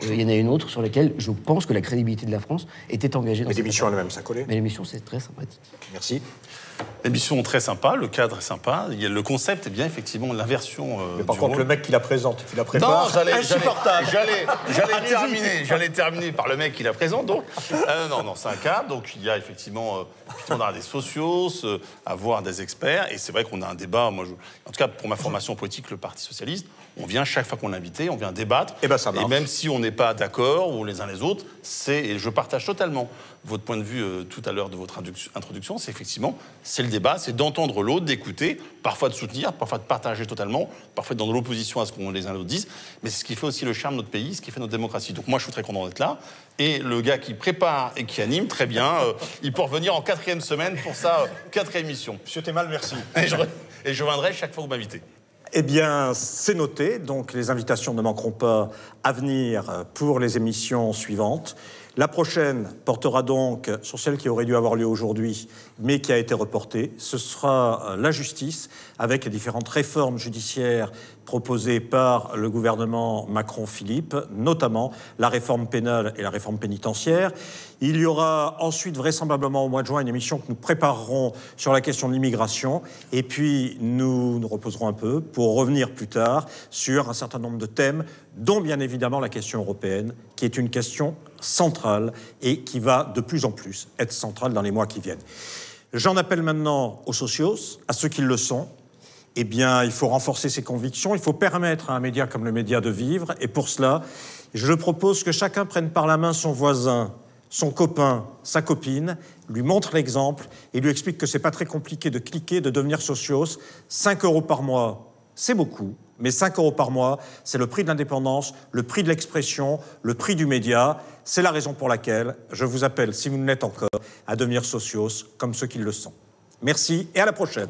il y en a une autre sur laquelle je pense que la crédibilité de la France était engagée dans cette l'émission elle-même, ça collait. Mais l'émission, c'est très sympathique. Merci. L'émission très sympa, le cadre est sympa, le concept est bien effectivement l'inversion. Mais par contre, le mec qui la présente, qui la prépare, insupportable. J'allais terminer par le mec qui la présente. Donc, non, c'est un cadre. Donc il y a effectivement on a des socios, avoir des experts, et c'est vrai qu'on a un débat. Moi, en tout cas, pour ma formation politique, le Parti socialiste, on vient chaque fois qu'on est invité, on vient débattre. Et ben ça marche. Et même si on n'est pas d'accord, ou les uns les autres, et je partage totalement votre point de vue tout à l'heure de votre introduction, c'est effectivement, c'est le débat, c'est d'entendre l'autre, d'écouter, parfois de soutenir, parfois de partager totalement, parfois dans de l'opposition à ce qu'on les uns et les autres disent, mais c'est ce qui fait aussi le charme de notre pays, ce qui fait notre démocratie. Donc moi, je suis très content d'être là, et le gars qui prépare et qui anime, très bien, il peut revenir en 4e semaine pour sa 4e émission. Monsieur Thémal, merci. Et je reviendrai chaque fois que vous m'invitez. Eh bien, c'est noté. Donc, les invitations ne manqueront pas à venir pour les émissions suivantes. La prochaine portera donc sur celle qui aurait dû avoir lieu aujourd'hui, mais qui a été reportée. Ce sera la justice, avec les différentes réformes judiciaires proposées par le gouvernement Macron-Philippe, notamment la réforme pénale et la réforme pénitentiaire. Il y aura ensuite, vraisemblablement au mois de juin, une émission que nous préparerons sur la question de l'immigration. Et puis, nous nous reposerons un peu pour revenir plus tard sur un certain nombre de thèmes, dont bien évidemment la question européenne, qui est une question centrale et qui va de plus en plus être centrale dans les mois qui viennent. J'en appelle maintenant aux socios, à ceux qui le sont. Eh bien, il faut renforcer ses convictions, il faut permettre à un média comme le Média de vivre. Et pour cela, je propose que chacun prenne par la main son voisin, son copain, sa copine, lui montre l'exemple et lui explique que c'est pas très compliqué de cliquer, de devenir socios. 5 € par mois, c'est beaucoup. Mais 5 € par mois, c'est le prix de l'indépendance, le prix de l'expression, le prix du média. C'est la raison pour laquelle je vous appelle, si vous ne l'êtes encore, à devenir socios comme ceux qui le sont. Merci et à la prochaine.